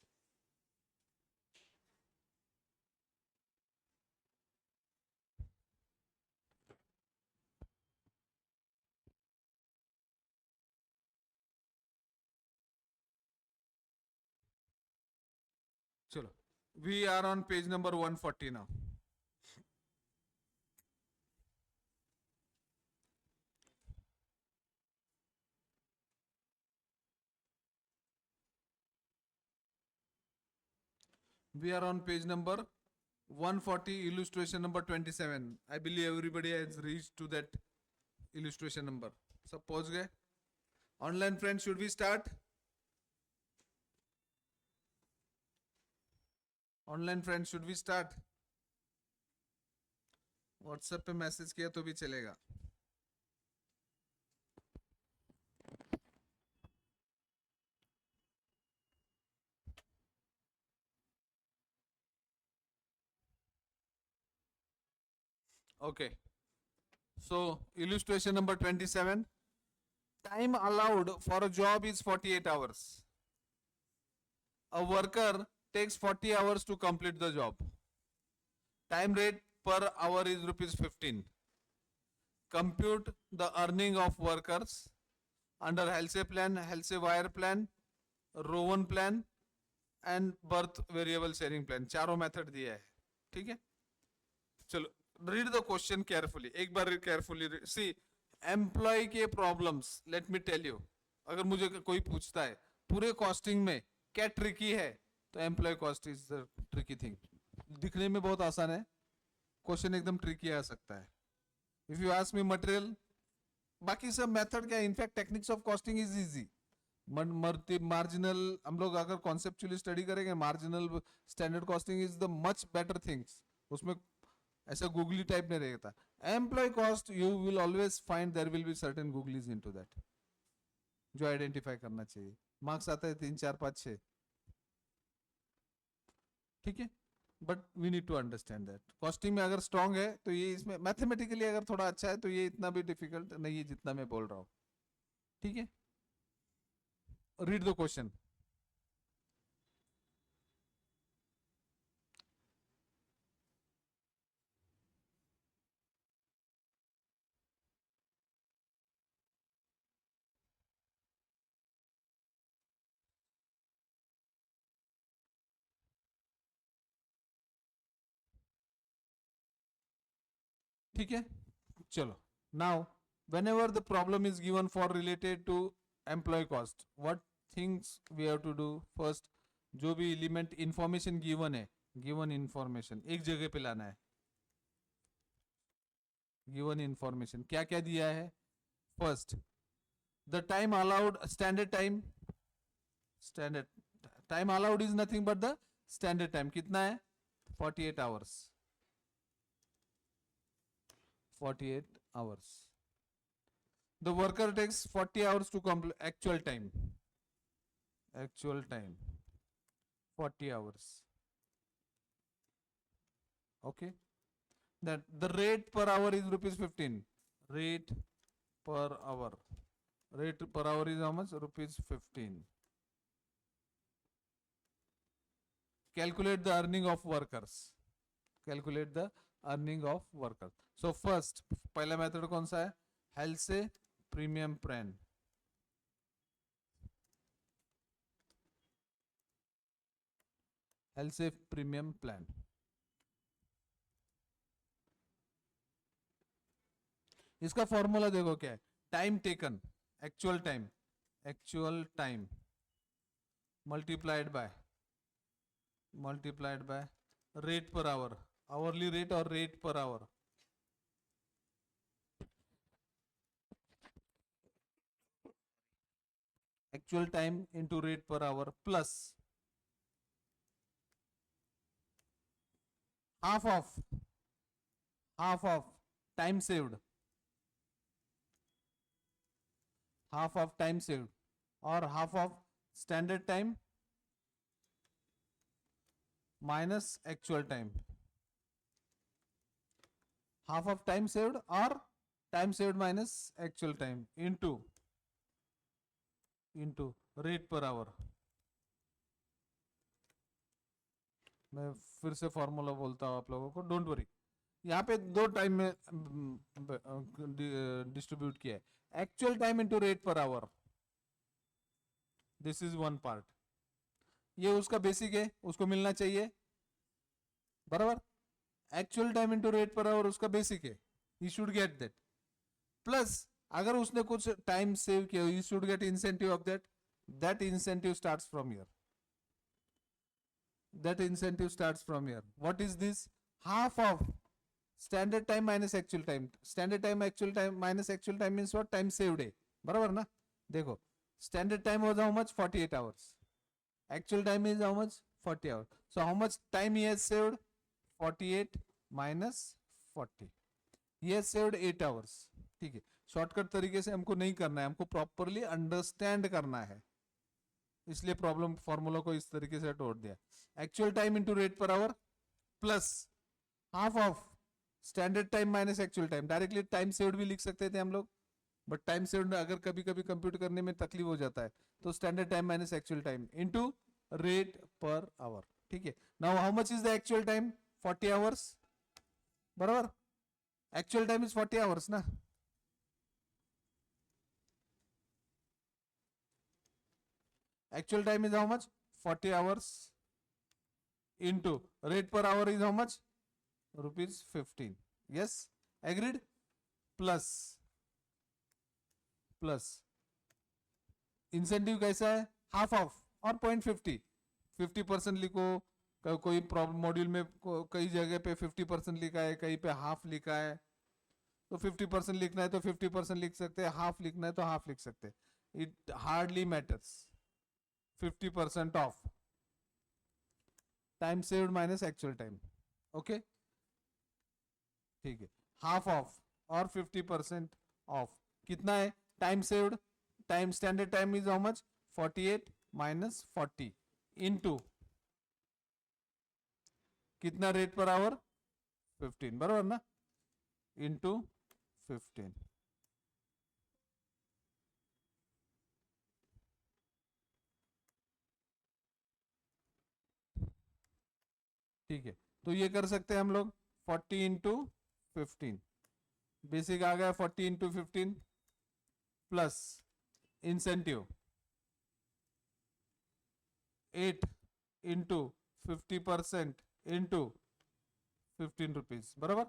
Chalo. We are on page number 140 now. We are on page number 140, illustration number 27. I believe everybody has reached to that illustration number. सब पहुंच गए? Online friends, should we start? Online friends, should we start? WhatsApp पे message किया तो भी चलेगा. Okay. So illustration number 27. Time allowed for a job is 48 hours. A worker takes 40 hours to complete the job. Time rate per hour is rupees 15. Compute the earning of workers under Halsey plan, Halsey wire plan, Rowan plan and birth variable sharing plan. चारों method दिया है. ठीक है, चलो read the question carefully. एक बार carefully see employ के प्रॉब्लम्स. लेट मी टेल यू, अगर मुझे कोई पूछता है पूरे कॉस्टिंग में क्या ट्रिकी है, तो employ cost is the tricky thing. दिखने में बहुत आसान है, क्वेश्चन एकदम ट्रिकी आ सकता है. If you ask me material, बाकी सब मेथड क्या है, in fact techniques of costing is easy. Marginal हम लोग अगर कॉन्सेप्चुअली स्टडी करेंगे, marginal standard costing is the much better things. उसमें ऐसा गूगली टाइप नहीं रहेगा. Employ cost you will always find there will be certain googlies into that, जो identify करना चाहिए. मार्क्स आता है 3 4 5 6. ठीक है, but we need to understand that. Costing में अगर स्ट्रांग है तो ये, इसमें मैथमेटिकली अगर थोड़ा अच्छा है तो ये इतना भी डिफिकल्ट नहीं है जितना मैं बोल रहा हूँ. ठीक है, रीड द क्वेश्चन. ठीक है, चलो. Now whenever the problem is given for related to employee cost, what things we have to do first? जो भी एलिमेंट इंफॉर्मेशन गिवन है, गिवन इंफॉर्मेशन एक जगह पे लाना है. गिवन इंफॉर्मेशन क्या क्या दिया है? First, the time allowed, standard time allowed is nothing but the standard time. कितना है? 48 hours. 48 hours. The worker takes 40 hours to complete. Actual time 40 hours. Okay, that the rate per hour is rupees 15. Rate per hour is how much? Rupees 15. Calculate the earning of workers. So first, पहला method कौन सा है? Halsey premium plan. Halsey premium plan. इसका formula देखो क्या है? Time taken, actual time multiplied by rate per hour, hourly rate और rate per hour. Actual time into rate per hour plus half of time saved, और half of standard time minus actual time. Half of time saved और time saved minus actual time into rate per hour. मैं फिर से formula बोलता हूं आप लोगों को, डोंट वरी. यहाँ पे दो टाइम में डिस्ट्रीब्यूट किया है. Actual time into rate per our, this is one part. ये उसका बेसिक है, उसको मिलना चाहिए बराबर. Actual time into rate per our उसका बेसिक है, he should get that. Plus अगर उसने कुछ टाइम सेव किया, he should get incentive of that. That incentive starts from here. that incentive starts from here. What is this? Half of standard time minus actual time. Standard time minus actual time means what? Time saved है, बराबर ना? देखो, standard time was how much? 48 hours. Actual time is how much? 40 hours. So how much time he has saved? 48 minus 40. He has saved 8 hours. ठीक है, shortcut तरीके से हमको नहीं करना है, हमको प्रॉपरली अंडरस्टैंड करना है, इसलिए प्रॉब्लम फॉर्मूला को इस तरीके से तोड़ दिया. Actual time into rate per hour plus half of standard time minus actual time. Directly time saved भी लिख सकते थे हम लोग, बट टाइम सेव्ड अगर कभी कभी कंप्यूट करने में तकलीफ हो जाता है, तो standard time minus actual time into rate per our. ठीक है, now how much is the actual time? 40 hours, बराबर. एक्चुअल टाइम इज 40 आवर्स ना. Actual time is how much? 40 hours into rate per hour is how much? Rupees 15. Yes, agreed. Plus incentive कैसा है? Half of और 0.50. 50% लिखो. कोई problem module में कई जगह पे 50% लिखा है, कहीं पे हाफ लिखा है. तो 50% लिखना है तो 50% लिख सकते हैं, हाफ लिखना है तो हाफ लिख सकते हैं. It hardly matters. 50% of time saved minus actual time. Okay, ठीक है. हाफ ऑफ और 50% ऑफ कितना है? Time saved, time standard time is how much? 48 minus 40 into कितना रेट पर आवर? 15, बराबर ना, इनटू 15. ठीक है, तो ये कर सकते हैं हम लोग. 40 इंटू 15 बेसिक आ गया. 40 into 15 plus incentive 8 into 50% into 15 rupees, बराबर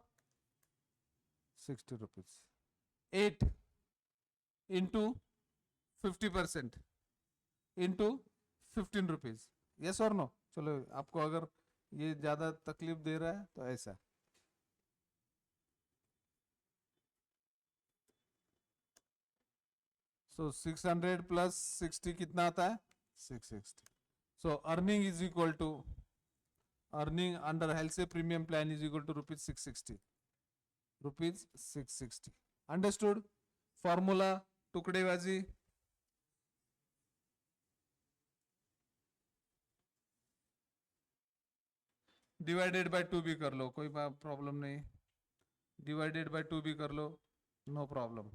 60 rupees. 8 into 50% into 15 rupees. Yes और नो? चलो, आपको अगर ये ज्यादा तकलीफ दे रहा है तो ऐसा. सो 600 प्लस 60 कितना आता है? 660. So earning is equal to, earning under Halsey premium plan is equal to rupees 660. Rupees 660. Understood? Formula टुकड़ेबाजी. डिवाइडेड बाय 2 भी कर लो, कोई प्रॉब्लम नहीं. डिवाइडेड बाय 2 भी कर लो, नो प्रॉब्लम.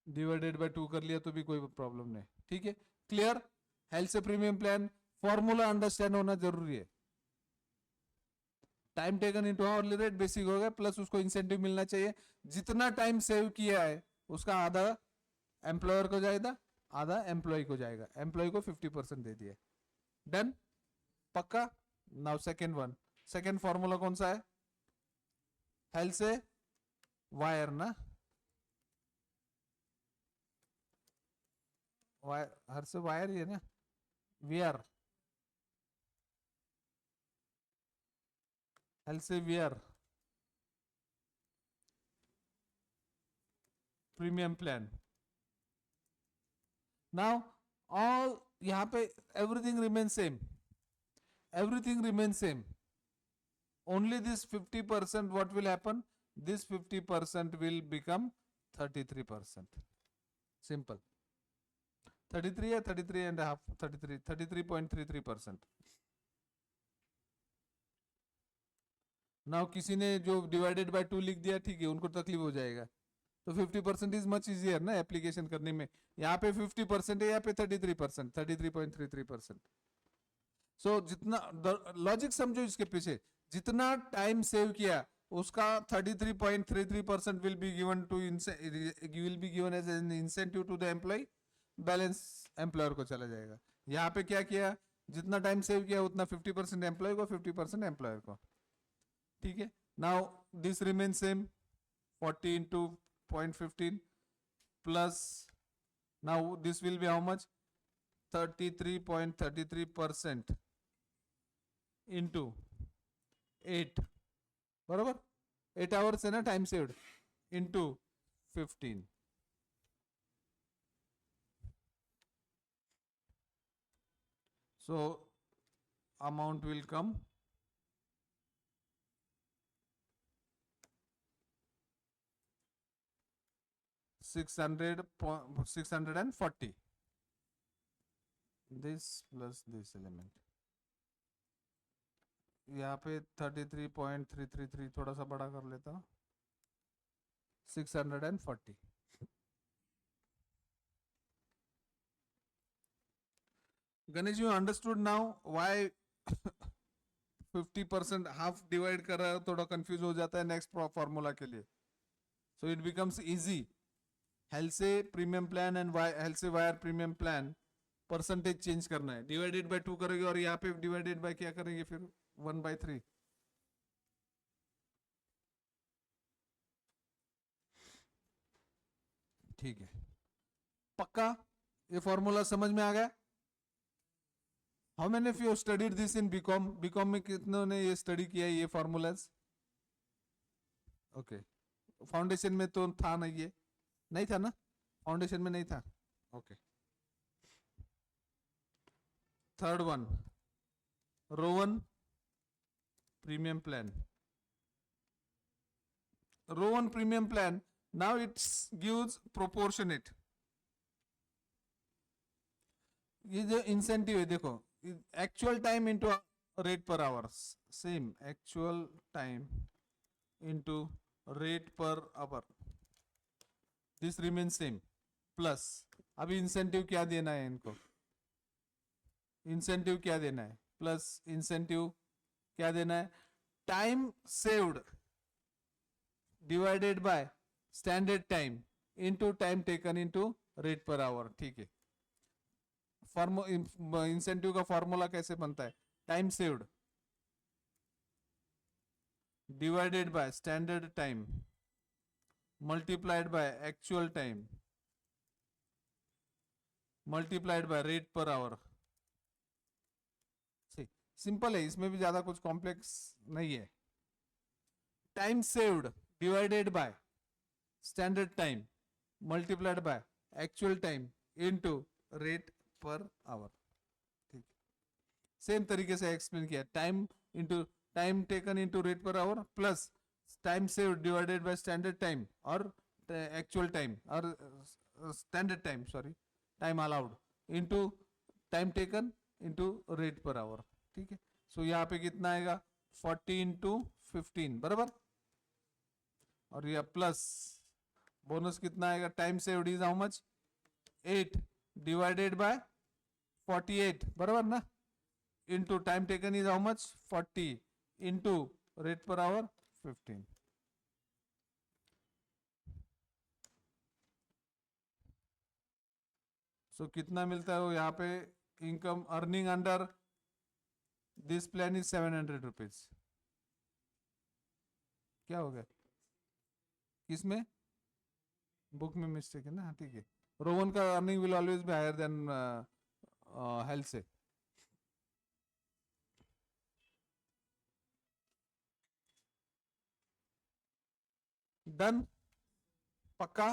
डिवाइडेड बाय 2 कर लिया तो भी कोई प्रॉब्लम नहीं. ठीक है, क्लियर? हेल्थ से प्रीमियम प्लान फॉर्मूला अंडरस्टैंड होना जरूरी है. Time taken into hourly rate basic हो गया, प्लस उसको इंसेंटिव मिलना चाहिए. जितना टाइम सेव किया है उसका आधा एम्प्लॉयर को जाएगा, आधा एम्प्लॉय को जाएगा. एम्प्लॉय को 50% दे दिया. डन? पक्का? Now second one. Second formula कौन सा है? हेल्थ से वायर ना, वायर, हर से वायर ही है ना, वीआर. हेल्थ से VR premium plan. Now all यहां पे everything remain same, everything remains same. Only this 50%, what will happen? This 50% will become 33%. Simple. 33 या 33 and a half, 33.33%. Now किसी ने जो डिवाइडेड बाय 2 लिख दिया, ठीक है, उनको तकलीफ हो जाएगा. तो 50% इज मच इजियर ना एप्लीकेशन करने में. यहाँ पे 50% है, यहाँ पे 33%, 33.33%. सो जितना लॉजिक समझो इसके पीछे, जितना टाइम सेव किया उसका 33.33% will be given to, will be given as an incentive to the employ. Balance employer को चला जाएगा. यहाँ पे क्या किया? जितना टाइम सेव किया उतना 50% एम्प्लॉय को, 50% एम्प्लॉयर को. ठीक है, now this remain same. 40 into 0.15 plus Now this will be how much? 33.33% into 8, बरोबर? 8 hours है ना time saved into 15. So amount will come 640. This plus this element. यहाँ पे 33.333 थोड़ा सा बड़ा कर लेता हूँ, 640. Ganesh, you understood now why 50% half divide कर रहा है, थोड़ा कंफ्यूज हो जाता है नेक्स्ट फॉर्मूला के लिए. So it becomes easy. हेल्से premium plan and हेल्से wire premium plan percentage change करना है, डिवाइडेड बाय 2 करेंगे और यहाँ पे डिवाइडेड बाय क्या करेंगे फिर 1/3. ठीक है, पक्का ये फॉर्मूला समझ में आ गया? How many of you studied this in BCom? BCom में कितनों ने ये स्टडी किया है ये फॉर्मूलाज? ओके, फाउंडेशन में तो था ना, ये नहीं था ना, फाउंडेशन में नहीं था. Okay, third one, Rowan premium plan. Rowan premium plan, now it gives proportionate. ये जो इंसेंटिव है देखो, actual time into rate per hour, same actual time into rate per our, this remain same, plus अभी incentive क्या देना है इनको, incentive क्या देना है, प्लस इंसेंटिव क्या देना है, time saved divided by standard time into time taken into rate per our. ठीक है, इंसेंटिव का फॉर्मूला कैसे बनता है, time saved divided by standard time multiplied by actual time multiplied by rate per our. Simple है, इसमें भी ज्यादा कुछ कॉम्प्लेक्स नहीं है. Time saved divided by standard time multiplied by actual time into rate per our. ठीक, same तरीके से एक्सप्लेन किया, time into time taken into rate per hour plus time saved divided by standard time और actual time और standard time, sorry time allowed into time taken into rate per our. ठीक है, सो यहाँ पे कितना आएगा 40 इंटू 15 बराबर, और यह प्लस बोनस कितना आएगा, time saved is how much 8 divided by 48 बराबर ना, into time taken is how much 40 into rate per our 15. सो कितना मिलता है वो यहाँ पे, income earning under this plan is 700 rupees. क्या हो गया, किसमें, बुक में मिस्टेक है ना, ठीक है. रोवन का earning will always be higher than Halsey. Done, पक्का,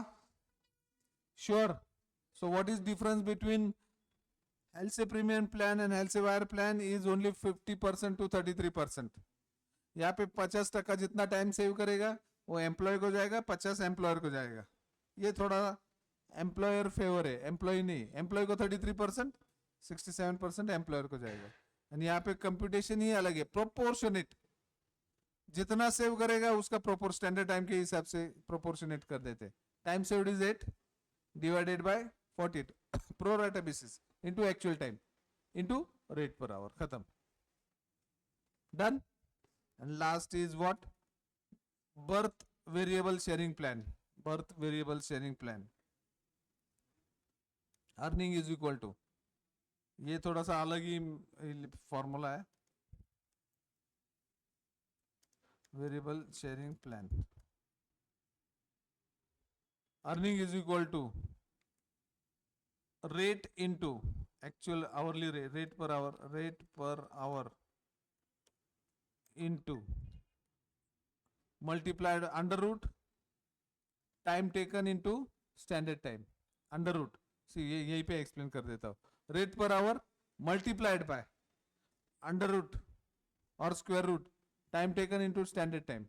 sure. So what is difference between Halsey premium plan and Halsey Weir plan is only 50% to 33%. यहाँ पे 50% जितना टाइम सेव करेगा वो एम्प्लॉय को जाएगा, 50 employer को जाएगा. ये थोड़ा एम्प्लॉयर फेवर है, एम्प्लॉय नहीं. एम्प्लॉय को 33%, 67% एम्प्लॉयर को जाएगा. एंड यहाँ पे कंप्यूटेशन ही अलग है, प्रोपोर्शनेट. जितना सेव करेगा उसका प्रोपोर स्टैंडर्ड टाइम के हिसाब से प्रोपोर्शनेट कर देते. Time saved is 8 divided by 48 pro rata basis into actual time into rate per hour, खत्म, done. And last is what, Barth variable sharing plan. Barth variable sharing plan, earning is equal to, ये थोड़ा सा अलग ही formula है, variable sharing plan. Earning is equal to rate into actual hourly rate per hour into multiplied under root time taken into standard time under root see ये यहीं पे explain कर देता हूँ rate per hour multiplied by under root और square root time taken into standard time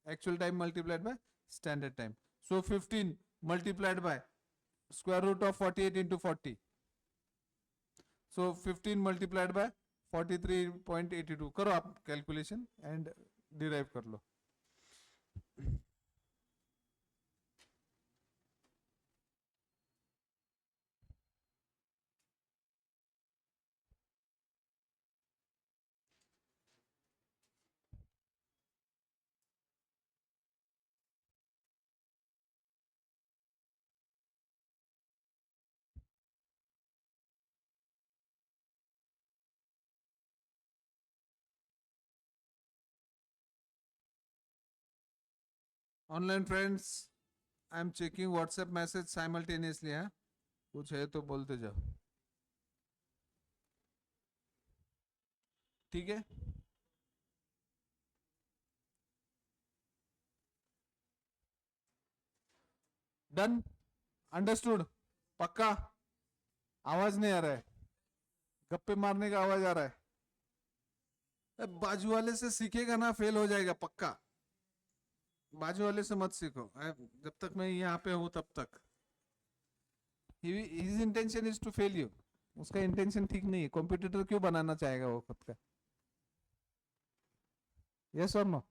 actual time multiplied by standard time so 15 multiplied by square root of 48 into 40 so 15 multiplied by 43.82 करो आप calculation and derive कर लो online friends I am checking WhatsApp message simultaneously है कुछ है तो बोलते जाओ ठीक है डन अंडरस्टूड पक्का आवाज नहीं आ रहा है गप्पे मारने का आवाज आ रहा है बाजू वाले से सीखेगा ना फेल हो जाएगा पक्का बाजू वाले से मत सीखो जब तक मैं यहाँ पे हूँ तब तक his intention is to fail you उसका इंटेंशन ठीक नहीं है कॉम्पिटिटर क्यों बनाना चाहेगा वो खुद का यस और नो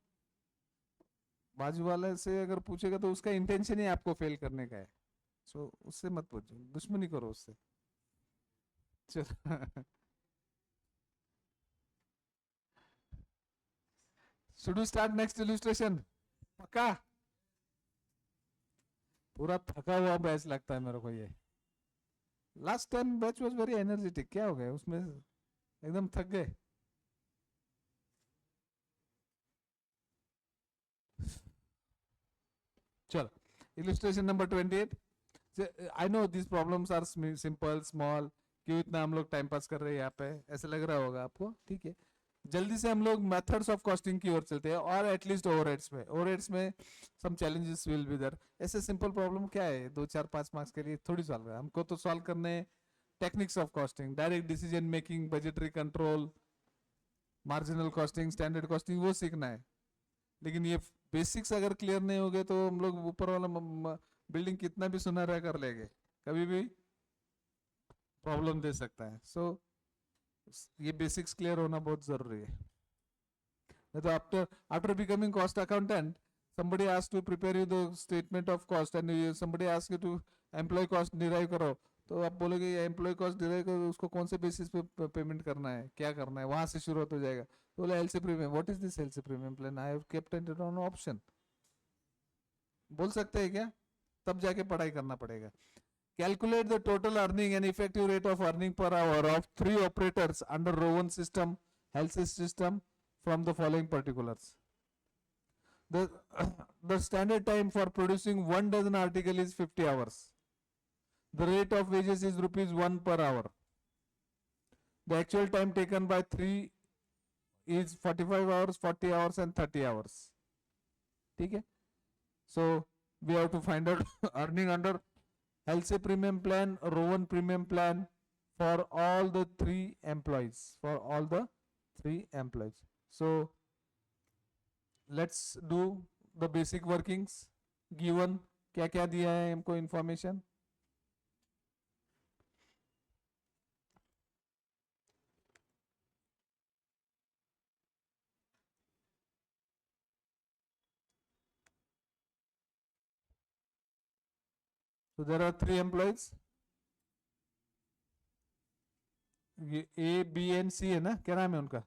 बाजू वाले से अगर पूछेगा तो उसका इंटेंशन ही आपको फेल करने का है सो उससे मत पूछो दुश्मनी करो उससे चलो should we start next illustration पक्का पूरा थका हुआ बैच लगता है मेरे को ये last time batch was very energetic क्या हो गया उसमें एकदम थक गए चलो illustration number 28 I know this problems are simple small क्यों इतना हम लोग टाइम पास कर रहे हैं यहाँ पे ऐसा लग रहा होगा आपको ठीक है जल्दी से हम लोग मेथड्स ऑफ कॉस्टिंग की ओर चलते हैं और एटलीस्ट ओवरहेड्स में some challenges will be there ऐसे सिंपल प्रॉब्लम क्या है 2 4 5 मार्क्स के लिए थोड़ी सॉल्व है हमको तो सॉल्व करने techniques of costing direct decision making budgetary control marginal costing standard costing वो सीखना है लेकिन ये बेसिक्स अगर क्लियर नहीं हो गए तो हम लोग ऊपर वाला बिल्डिंग कितना भी सुनहरा कर लेंगे कभी भी प्रॉब्लम दे सकता है सो ये बेसिक्स क्लियर होना बहुत जरूरी है नहीं तो after becoming cost accountant somebody asks to prepare you the statement of cost and somebody asks you to employee cost derive करो तो आप बोलोगे ये एम्प्लॉय कॉस्ट डिराइव करो उसको कौन से बेसिस पे पेमेंट करना है क्या करना है वहां से शुरुआत हो जाएगा तो बोले LC premium what is this LC premium plan I have kept it on option बोल सकते हैं क्या तब जाके पढ़ाई करना पड़ेगा calculate the total earning and effective rate of earning per hour of 3 operators under row 1 system health system from the following particulars the the standard time for producing 1 dozen article is 50 hours the rate of wages is rupees 1 per hour the actual time taken by 3 is 45 hours 40 hours and 30 hours ठीक है so we have to find out earning under LC premium plan, Rowan premium plan for all the 3 employees. For all the 3 employees. So let's do the basic workings. Given क्या क्या दिया है हमको information. So there are 3 employees. ये A, B and C है ना क्या नाम है उनका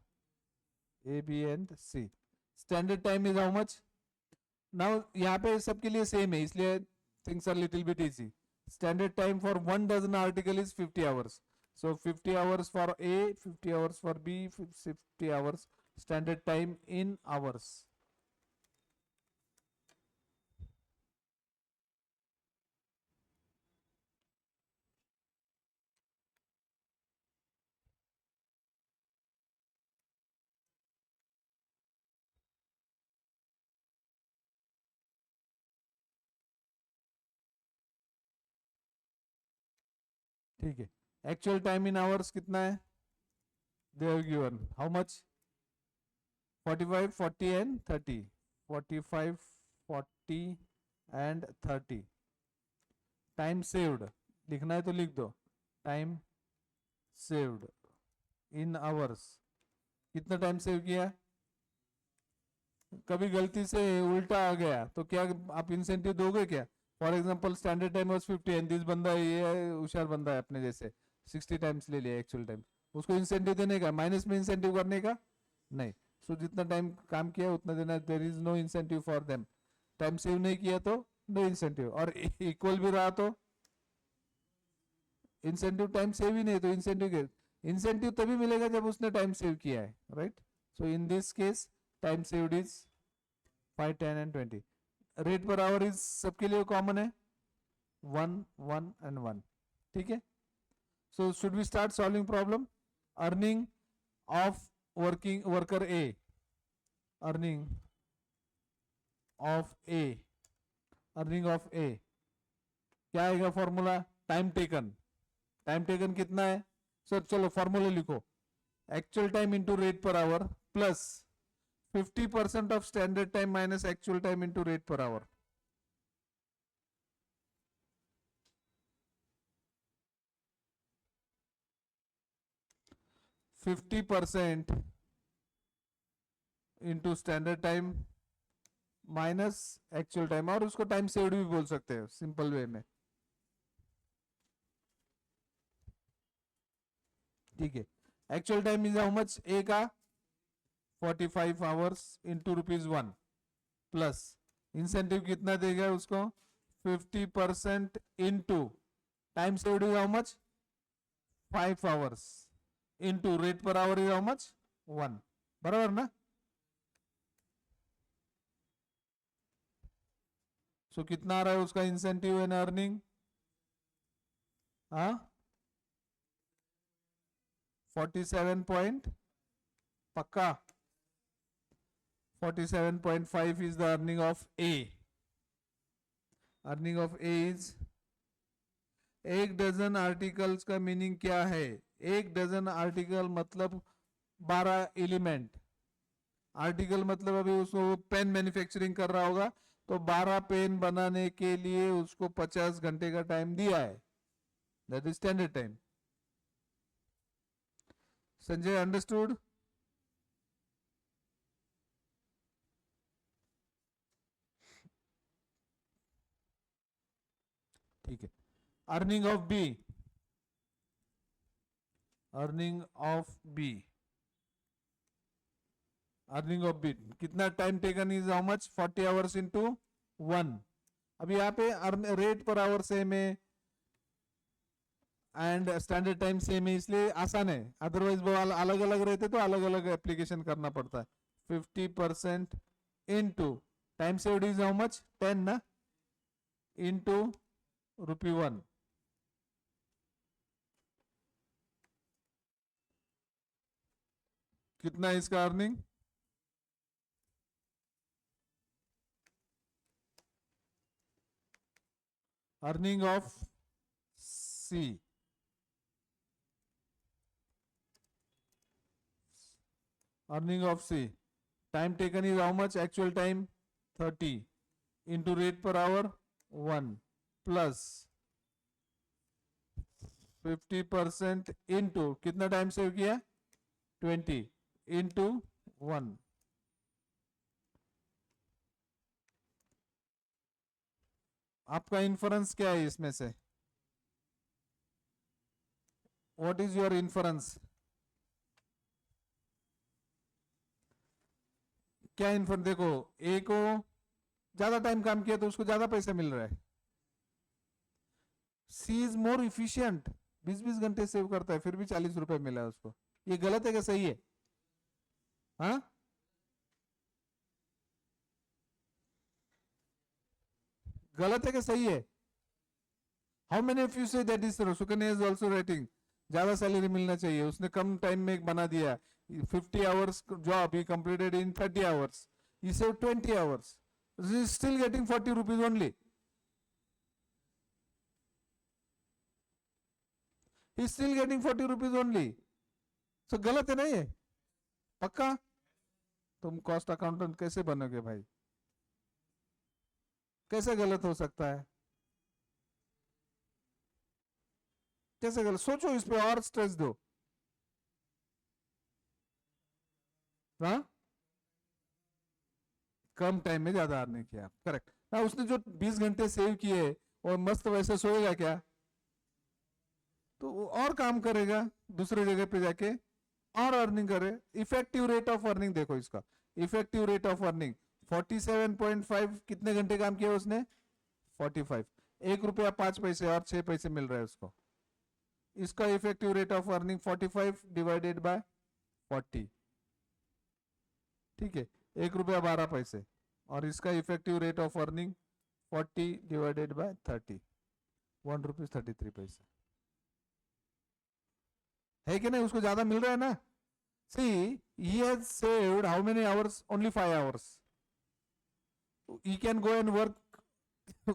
A, B and C. Standard time is how much? Now यहाँ पे सबके लिए same है इसलिए things are little bit easy. Standard time for 1 dozen article is 50 hours. So 50 hours for A, 50 hours for B, 50 hours. Standard time in hours. ठीक है. Actual time in hours कितना है? They have given how much? 45, 40 and 30. 45, 40 and 30. Time saved लिखना है तो लिख दो. Time saved in hours. कितना टाइम सेव किया? कभी गलती से उल्टा आ गया तो क्या आप इंसेंटिव दोगे क्या? For example standard time was 50 and this बंदा ये होशियार बंदा है अपने जैसे 60 टाइम्स ले लिया एक्चुअल टाइम. उसको इंसेंटिव देने का, माइनस में इंसेंटिव करने का नहीं. सो जितना टाइम काम किया उतना देना. There is no incentive for them. Time save नहीं किया तो नो इंसेंटिव. और इक्वल भी रहा तो इंसेंटिव. टाइम सेव ही नहीं तो इंसेंटिव तभी मिलेगा जब उसने टाइम सेव किया है, right? So in this case time saved is 5, 10 and 20. Rate per hour is सबके लिए कॉमन है 1, 1 एंड 1. ठीक है. So should we start solving problem? Earning of worker A. Earning of A. Earning of A क्या आएगा formula? Time taken. Time taken कितना है? Sir चलो फॉर्मूला लिखो. Actual time into rate per hour plus 50% of standard time minus actual time into rate per hour. Fifty percent into standard time minus actual time. और उसको time saved भी बोल सकते हैं सिंपल वे में. ठीक है. Actual time is how much? A का 45 आवर्स इंटू ₹1 प्लस इंसेंटिव कितना देगा उसको? 50% into time saved is how much? 5 hours into rate per hour is how much? 1. बराबर ना? सो कितना आ रहा है उसका इंसेंटिव एंड अर्निंग? हाँ 47 पॉइंट पक्का. 47.5 is the earning of A. Earning of A is. एक डजन आर्टिकल्स का मीनिंग क्या है? एक डजन आर्टिकल मतलब 12 एलिमेंट. आर्टिकल मतलब अभी उसको पेन मैन्युफैक्चरिंग कर रहा होगा तो 12 पेन बनाने के लिए उसको 50 घंटे का टाइम दिया है. That is standard time. Sanjay understood? ठीक है. Earning of B. Earning of B. Earning of B कितना? Time taken is how much? 40 hours into 1. अब यहाँ पे रेट पर आवर सेम है एंड स्टैंडर्ड टाइम सेम है इसलिए आसान है. अदरवाइज वो अलग अलग रहते तो अलग अलग एप्लीकेशन करना पड़ता है. 50% into time saved is how much? 10 ना इंटू ₹1. कितना है इसका earning? Earning of C. Earning of C. Time taken is how much? Actual time 30 into rate per hour 1 plus 50% into कितना टाइम सेव किया? 20 इंटू 1. आपका इन्फ्रेंस क्या है इसमें से? What is your inference? क्या इन्फ्रेंस? देखो ए को ज्यादा टाइम काम किया तो उसको ज्यादा पैसा मिल रहा है. सी इज मोर इफिशियंट. 20-20 घंटे सेव करता है फिर भी 40 रुपए मिला है उसको. ये गलत है क्या सही है? हाँ गलत है क्या सही है? How many of you say that is Sukanya is also writing ज्यादा सैलरी मिलना चाहिए. उसने कम टाइम में बना दिया. 50 hours job he completed in 30 hours. he saved 20 hours. He is still getting 40 rupees only. He is still getting 40 rupees only. So गलत है ना ये? पक्का? तुम कॉस्ट अकाउंटेंट कैसे बनोगे भाई? कैसे गलत हो सकता है? कैसे गलत? सोचो इस पे और स्ट्रेस दो. हाँ, कम टाइम में ज्यादा अर्निंग किया. करेक्ट ना? उसने जो 20 घंटे सेव किए और मस्त वैसे सोएगा क्या? तो वो और काम करेगा दूसरे जगह पे जाके और अर्निंग करे. इफेक्टिव रेट ऑफ अर्निंग देखो इसका. Effective rate of earning 47.5. कितने घंटे काम किया उसने? 45. 1 रुपया 5 पैसे और 6 पैसे मिल रहा है उसको. इसका effective rate of earning 45 divided by 40. ठीक है, 1 रुपया 12 पैसे. और इसका effective rate of earning 40 divided by 30. 1 rupees 33 पैसे. है कि नहीं? उसको ज्यादा मिल रहा है ना? See, he has saved how many hours? Only 5 hours. He can go and work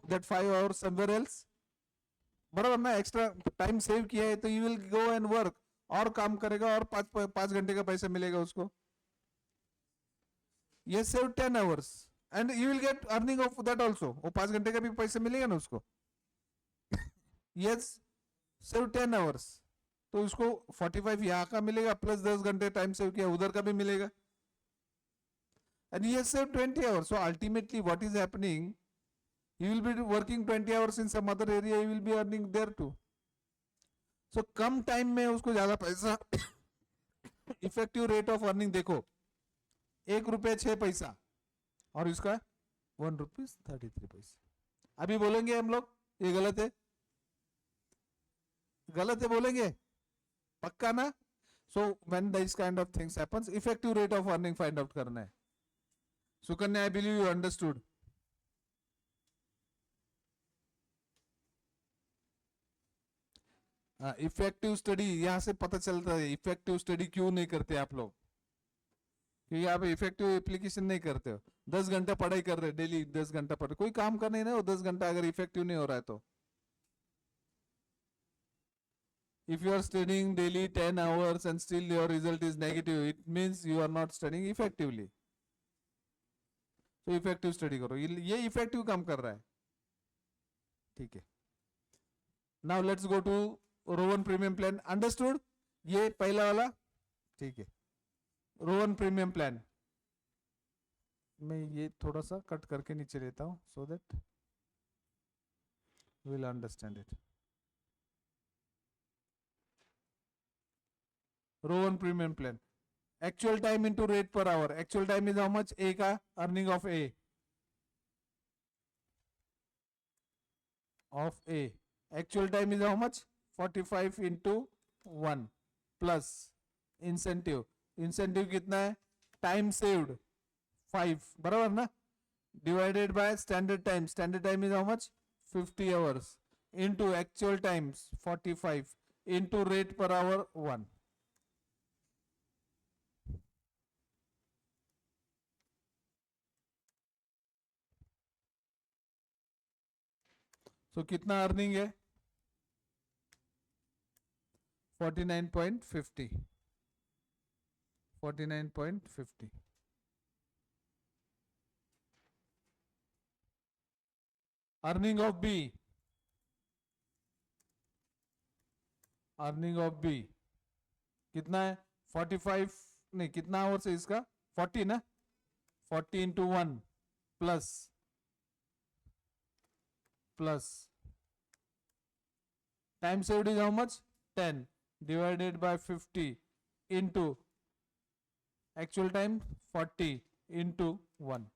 that 5 hours somewhere else. बराबर ना? एक्स्ट्रा टाइम सेव किया है तो he will go and work. और काम करेगा और 5 घंटे का पैसा मिलेगा उसको. He saved 10 hours and he will get earning of that also. वो 5 घंटे का भी पैसा मिलेगा ना उसको. Yes, saved 10 hours. तो उसको 45 यहाँ का मिलेगा प्लस 10 घंटे टाइम सेव किया उधर का भी मिलेगा. And he has saved 20 hours. So ultimately what is happening? He will be working 20 hours in some other area. He will be earning there too. So come time में उसको ज्यादा पैसा. इफेक्टिव रेट ऑफ अर्निंग देखो 1 रुपया 6 पैसा और इसका 1 rupees 33 पैसे. अभी बोलेंगे हम लोग ये गलत है? गलत है बोलेंगे? पक्का ना? So when this kind of things happens effective rate of earning find out करना है. Sukanya, I believe you understood. Effective study यहां से पता चलता है. इफेक्टिव स्टडी क्यों नहीं करते आप लोग? क्योंकि आप इफेक्टिव एप्लीकेशन नहीं करते हो. 10 घंटा पढ़ाई कर रहे डेली. 10 घंटा पढ़ कोई काम कर नहीं ना वो 10 घंटा अगर इफेक्टिव नहीं हो रहा है तो. If you are studying daily 10 hours and still your result is negative, it means you are not studying effectively. So effective study करो. ये effective काम कर रहा है. ठीक है. Now let's go to Rowan Premium Plan. Understood? ये पहला वाला. ठीक है. Rowan Premium Plan. मैं ये थोड़ा सा कट करके नीचे लेता हूँ so that we will understand it. Rowan Premium Plan. Actual time into rate per hour. Actual time is how much? A का earning of A. Of A. Actual time is how much? 45 into 1 plus incentive. Incentive कितना है? Time saved 5. बराबर ना? Divided by standard time. Standard time is how much? 50 hours. Into actual times 45 into rate per hour 1. So कितना earning है? 49.50. 49.50. Earning of B. Earning of B कितना है? 45 नहीं, कितना आवर्स है इसका? 40 ना? 40 into 1 plus time saved is how much? 10 divided by 50 into actual time 40 into 1.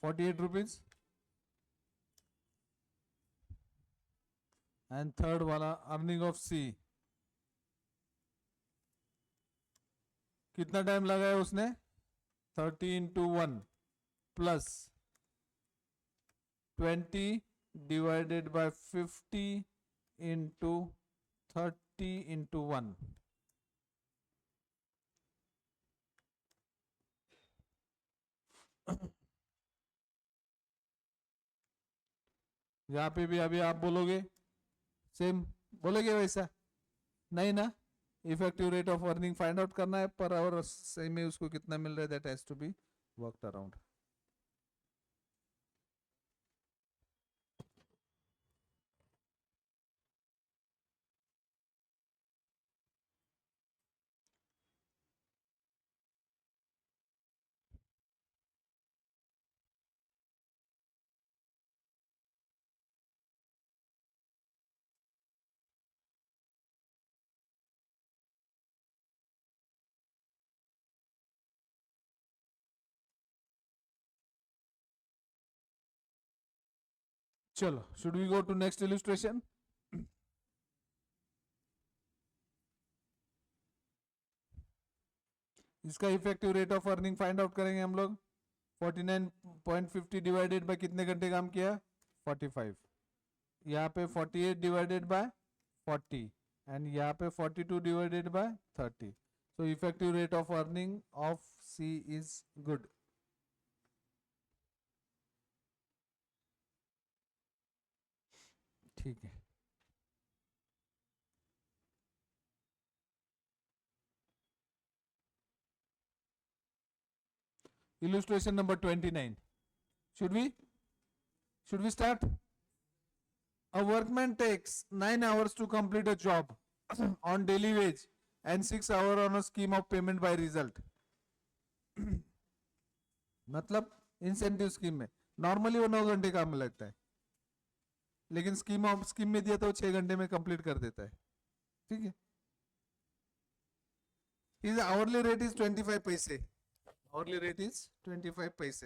₹48. And third वाला अर्निंग ऑफ सी. कितना टाइम लगाया उसने? 30 into 1 plus 20 divided by 50 into 30 into 1. यहाँ पे भी अभी आप बोलोगे सेम बोलोगे वैसा नहीं ना. Effective rate of earning find out करना है पर आवर सही में उसको कितना मिल रहा है that has to be worked around. चलो should we go to next illustration. इसका effective rate of earning find out करेंगे हम लोग. 49.50 डिवाइडेड बाय कितने घंटे काम किया 45. यहाँ पे 48 डिवाइडेड बाय 40 एंड यहाँ पे 42 divided by 30. So effective rate of earning of C is good. ठीक है. Illustration number 29. Should we start? A workman takes 9 hours to complete a job on daily wage and 6 hours on a scheme of payment by result. मतलब incentive scheme में normally वो 9 घंटे काम में लगता है लेकिन स्कीम में दिया तो 6 घंटे में कंप्लीट कर देता है. ठीक है. His hourly rate is 25 paise. Hourly rate is 25 paise.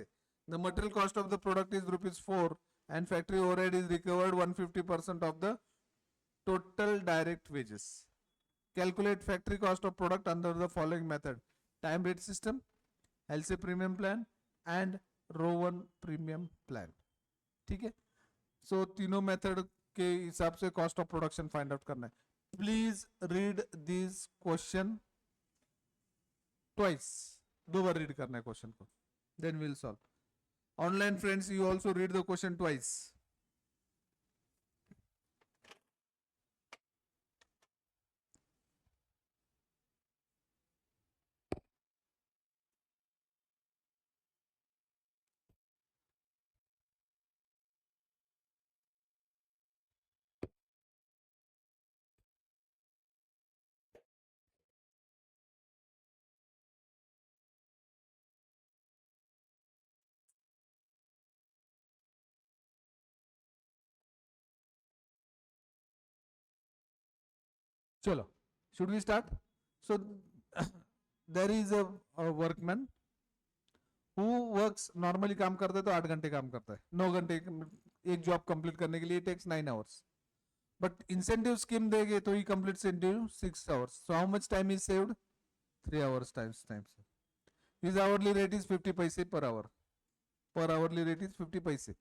The material cost of the product is rupees 4 and factory overhead is recovered 150% of the total direct wages. Calculate factory cost of product under the following method: time rate system, LC premium plan and Rowan premium plan. ठीक है. सो तीनों method के हिसाब से cost of production find out करना है. Please read this question twice. 2 बार read करना है क्वेश्चन को then will solve. Online friends you also read the question twice. चलो should we start. So there is a workman who works normally काम करता है तो 8 घंटे काम करता है. 9 घंटे एक जॉब कंप्लीट करने के लिए takes 9 hours. But incentive scheme देंगे तो he complete incentive 6 hours. So how much time is saved 3 hours time. His hourly rate is 50 paise per hour. Per hourly rate is 50 paise.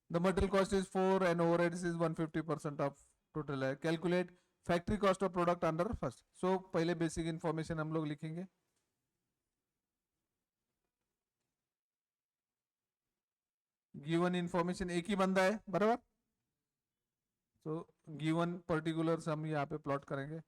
The material cost is 4 and overheads is 150% of total. Calculate factory cost of product under first. So पहले basic information हम लोग लिखेंगे. Given information एक ही बंदा है बराबर. So given particulars हम यहाँ पे plot करेंगे.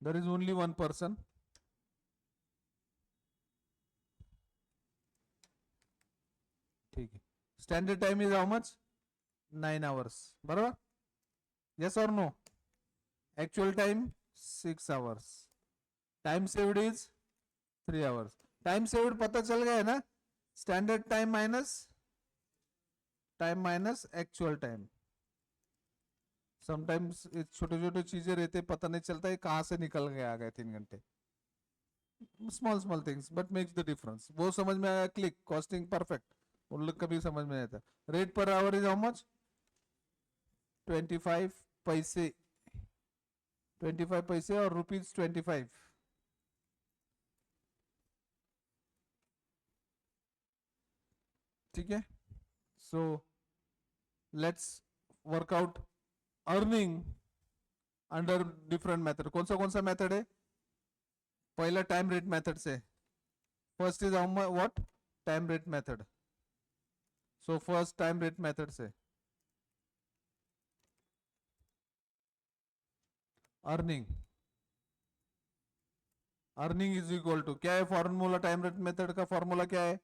There is only one person. ठीक है. Standard time is how much? 9 hours. बराबर. Yes or no? Actual time 6 hours. Time saved is 3 hours. Time saved पता चल गया है ना. Standard time minus actual time. Sometimes छोटे छोटे चीजें रहते पता नहीं चलता है कहाँ से निकल गए आ गए 3 घंटे. Small things but makes the difference. वो समझ में आया. Click costing perfect. उन लोग कभी समझ में नहीं आता. Rate per hour is how much 25 पैसे. 25 पैसे और रुपीज 25. ठीक है. So let's workout earning under different method. कौन सा मेथड है? पहला टाइम रेट मेथड से. First is what? Time rate method. So first time rate method से अर्निंग इज इक्वल टू क्या है फॉर्मूला? टाइम रेट मेथड का फॉर्मूला क्या है?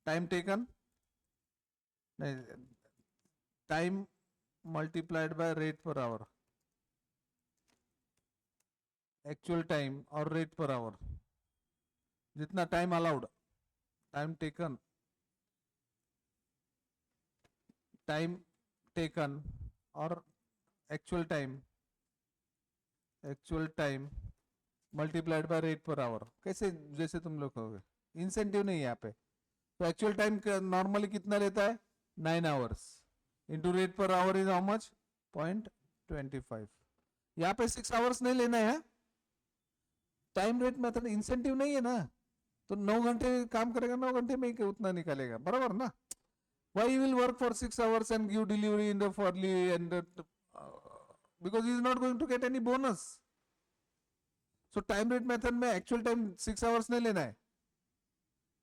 टाइम टेकन नहीं, time multiplied by rate per hour. Actual time और rate per our, जितना time allowed, time taken और actual time multiplied by rate per our. कैसे? जैसे तुम लोग कहोगे, इंसेंटिव नहीं है यहाँ पे. तो एक्चुअल टाइम नॉर्मली कितना लेता है? 9 hours into rate per hour is how much? 0.25. यहाँ पे 6 आवर्स नहीं लेना है. टाइम रेट मेथड इंसेंटिव नहीं है ना, तो 9 घंटे काम करेगा, 9 घंटे में ही उतना निकालेगा, बराबर ना. Why he will work for 6 hours and give delivery in the early and because he is not going to get any bonus. So time rate method में actual time 6 hours नहीं लेना है,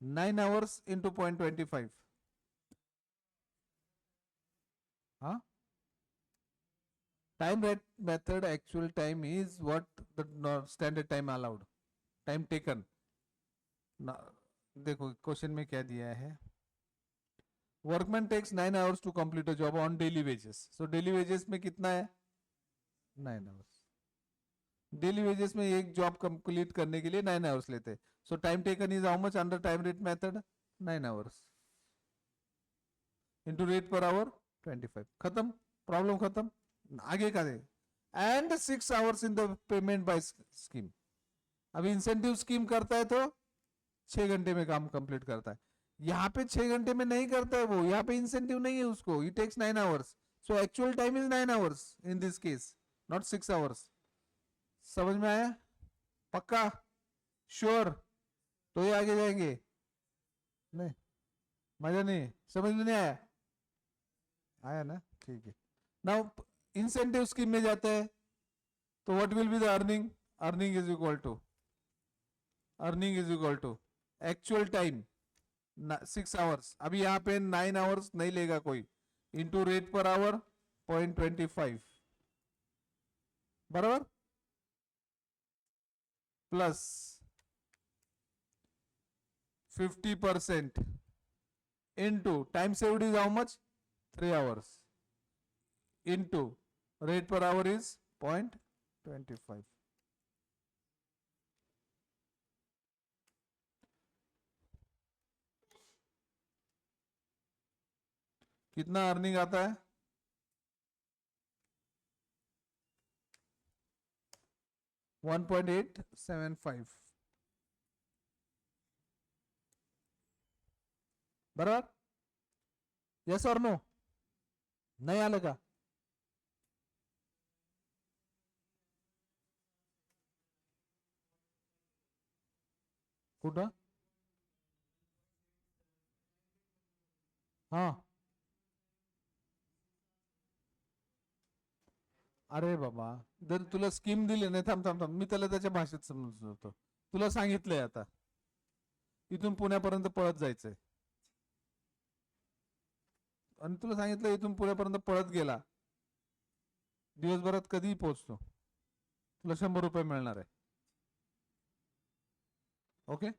9 hours into 0.25. हाँ, time rate method actual time is what the standard time allowed, time taken. देखो question में क्या दिया है. Workman takes 9 hours to complete a job on daily wages. So daily wages में कितना है? 9 आवर्स. डेली वेजेस में एक जॉब कंप्लीट करने के लिए 9 आवर्स लेते हैं. So time taken is how much under time rate method? 9 hours into rate per hour 25. खत्म, प्रॉब्लम खत्म. आगे का दे. And 6 hours in the payment by scheme. अभी इंसेंटिव स्कीम करता है तो 6 घंटे में काम कंप्लीट करता है. यहाँ पे 6 घंटे में नहीं करता है वो, यहाँ पे इंसेंटिव नहीं है उसको. He takes 9 hours. So actual time is 9 hours in this case, not 6 hours. समझ में आया? पक्का? श्योर? तो ये आगे जाएंगे. नहीं, मजा नहीं, समझ में नहीं आया? आया ना, ठीक है. नाउ इंसेंटिव स्कीम में जाते हैं तो what will be the earning? Earning is equal to actual time 6 hours. अभी यहाँ पे 9 आवर्स नहीं लेगा कोई, इंटू रेट पर आवर 0.25, बराबर, plus 50% into time saved is how much? 3 hours into rate per hour is 0.25. कितना अर्निंग आता है? 1.875, बराबर. यस और नो? नहीं आले का? कुठं? हाँ, अरे बाबा, जर तुला स्कीम दिली नाही, थांब थांब थांब, मी त्याला त्याच्या भाषेत समजतो. तुला सांगितलंय आता इथून पुण्यापर्यंत पळत जायचंय, आणि तुला सांगितलं इथून पुण्यापर्यंत पळत गेला, दिवसभरात कधीही पोहोचतो, तुला 100 रुपये मिळणार आहे. ओके.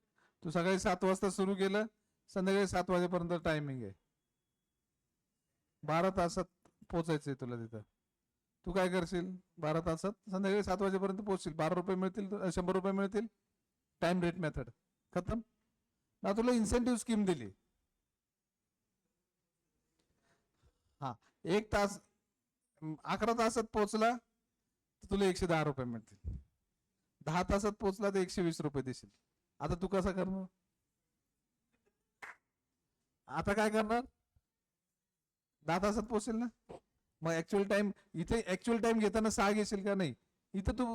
तू सकाळी 7 वाजता सुरू केलं, संध्याकाळी 7 वाजेपर्यंत टायमिंग आहे, 12 तासात पोहोचायचंय तुला तिथं. तू काय करशील? 12 तासात संध्याकाळी 7 वाजेपर्यंत पोहोचशील, 12 रुपये मिळतील, 100 रुपये मिळतील. टाइम रेट मेथड खत्म ना. तुला इन्सेंटिव्ह स्कीम दिली, हा, 1 तास 11 तासात पोहोचला तर तुला 110 रुपये मिळतील, 10 तासात पोहोचला तर 120 रुपये देशील. आता तू कसं करणार? आता काय करणार? 10 तासात पोहोचेल ना. मग ऍक्च्युअल टाइम, इथे ऍक्च्युअल टाइम घेताना 6 घेशील का? नाही. इथं तू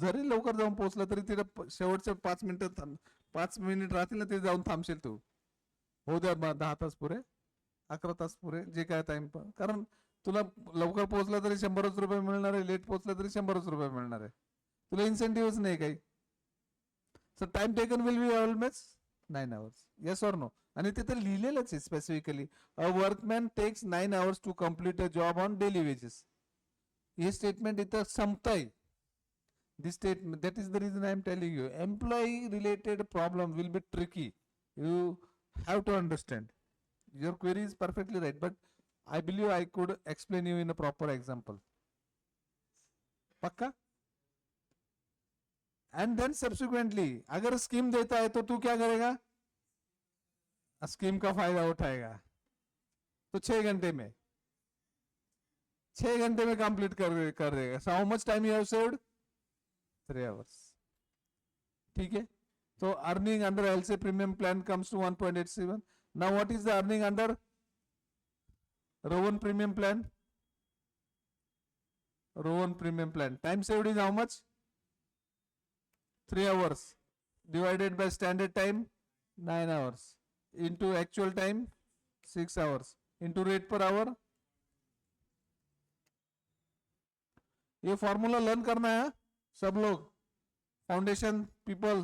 जरी लवकर जाऊन पोहोचला तरी तिला शेवटचे 5 मिनिटं 5 मिनिट राहतील ना, ते जाऊन थांबशील तू. हो द्या 10 तास पुरे, 11 तास पुरे, जे काय टाइम, कारण तुला लवकर पोहोचला तरी 100च रुपये मिळणार आहे, लेट पोहोचला तरी 100च रुपये मिळणार आहे. तुला इन्सेंटिव्हच नाही काही. So time taken will be always 9 hours. Yes or no. आणि तिथे लिहिलेलंच आहे specifically, a workman takes 9 hours to complete a job on daily wages. हे स्टेटमेंट इथं संपतंय. This statement, that is the reason I am telling you, employee related problem will be tricky. You have to understand. Your query is perfectly right, but I believe I could explain you in a proper example. पक्का? And then subsequently, अगर scheme देता है तो तू क्या करेगा? Scheme का फायदा उठाएगा. तो 6 घंटे में 6 घंटे में कंप्लीट कर देगा. So how much time you have saved? 3 hours. ठीक है. So earning under LC premium plan comes to 1.87. Now what is the earning under Rowan premium plan? Rowan premium plan. Time saved is how much? 3 hours. Divided by standard time 9 hours. Into actual time 6 hours. Into rate per hour. ये formula learn करना है सब लोग. Foundation people,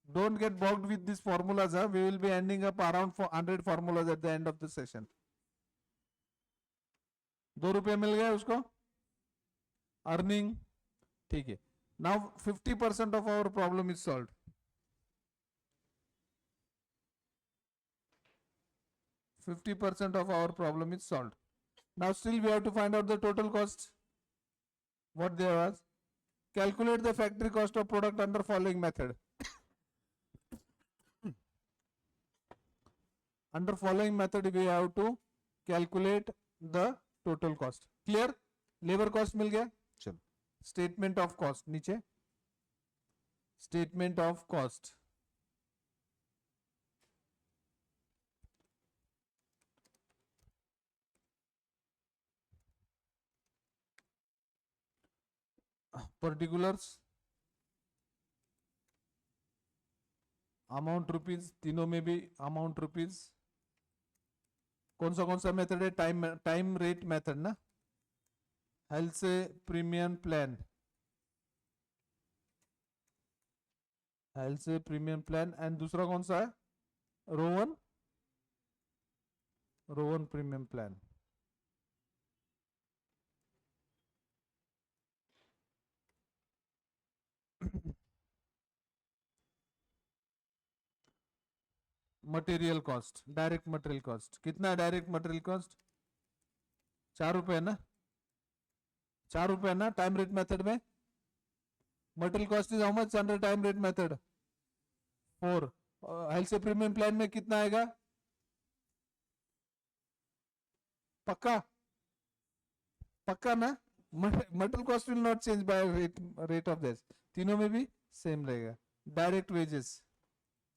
don't get bogged with these formulas. We will be ending up around 100 formulas at the end of the session. 2 रुपये मिल गए उसको. Earning ठीक है. Now 50% of our problem is solved. 50% of our problem is solved. Now still we have to find out the total cost. What there was. Calculate the factory cost of product under following method. Under following method we have to calculate the total cost. Clear? Labor cost मिल गया. चलो. Statement of cost नीचे. Statement of cost. Particulars. Amount rupees. तीनों में भी amount rupees. कौन सा method है? Time rate method ना. हेल्थ से प्रीमियम प्लान. हेल्थ से प्रीमियम प्लान. एंड दूसरा कौन सा है? Rowan. Rowan premium plan. Material cost. Direct material cost कितना है? डायरेक्ट मटेरियल कॉस्ट 4 रुपए ना. 4 रुपए ना टाइम रेट मेथड में. Material cost is how much under time rate method? 4. Health से प्रीमियम प्लान में कितना आएगा? पक्का? पक्का ना. Material cost will not change by rate of this. तीनों में भी सेम रहेगा. Direct wages.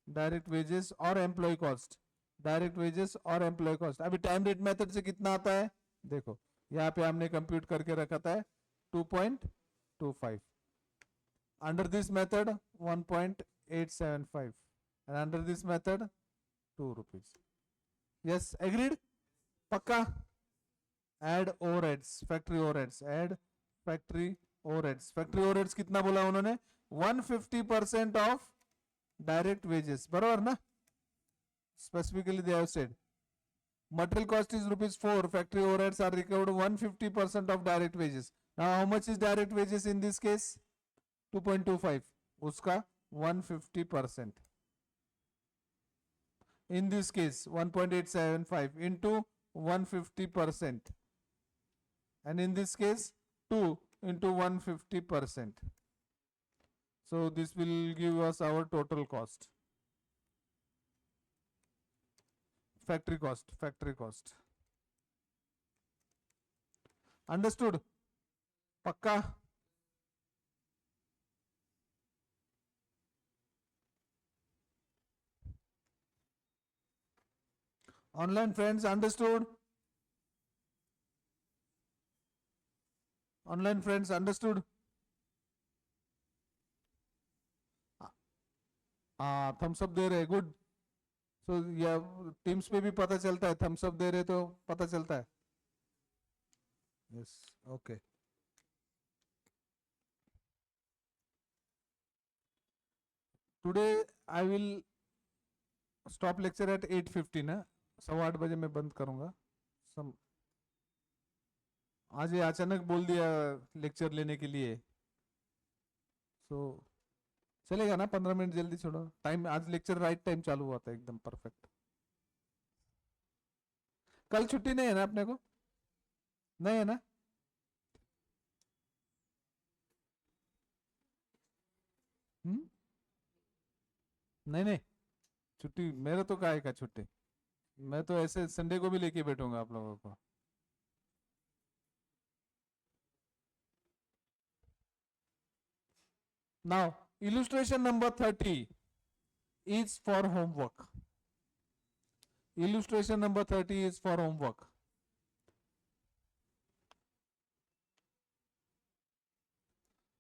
डायरेक्ट वेजेस और एम्प्लॉय कॉस्ट. डायरेक्ट वेजेस और एम्प्लॉय कॉस्ट. अभी टाइम रेट मेथड से कितना आता है देखो. यहाँ पे हमने कंप्यूट करके रखा था 2.25. Under this method 1.875 and under this method 2 rupees. Yes, agreed? पक्का? Add overheads, factory overheads. Add factory overheads. Factory overheads कितना बोला उन्होंने? 150% of direct wages. बराबर ना? Specifically they have said. Material cost is ₹4. Factory overheads are recovered 150% of direct wages. Now how much is direct wages in this case? 2.25. उसका 150%. In this case 1.875 into 150%. And in this case 2 into 150%. So this will give us our total cost. Factory cost. Factory cost. Understood? Pakka? Online friends, understood? Online friends, understood? Thumbs up दे रहे. Good. सो या teams पे भी पता चलता है. Thums up दे रहे तो पता चलता है. Yes. Okay. Today I will stop lecture at 8:15 है. 8:15 मैं बंद करूंगा. सम आज ये अचानक बोल दिया लेक्चर लेने के लिए. सो चलेगा ना? 15 मिनट जल्दी छोड़ो. टाइम आज लेक्चर राइट टाइम चालू हुआ था, एकदम परफेक्ट. कल छुट्टी नहीं है ना अपने को? नहीं है ना? हम्म. नहीं नहीं, छुट्टी मेरा तो काहे का छुट्टी. मैं तो ऐसे संडे को भी लेके बैठूंगा आप लोगों को. Now, illustration number 30 is for homework. Illustration number 30 is for homework.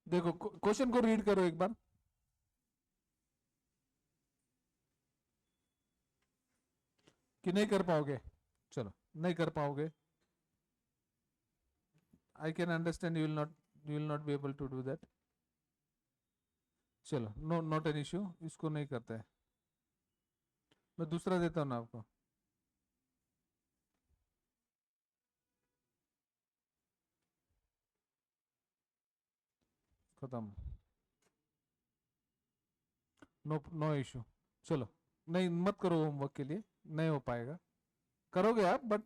देखो क्वेश्चन को रीड करो एक बार. कि नहीं कर पाओगे? चलो, नहीं कर पाओगे. I can understand you will not be able to do that. चलो, नो नॉट एन इश्यू. इसको नहीं करते हैं. मैं दूसरा देता हूँ ना आपको. खत्म. No no issue. चलो, नहीं मत करो होमवर्क के लिए. नहीं हो पाएगा. करोगे आप, बट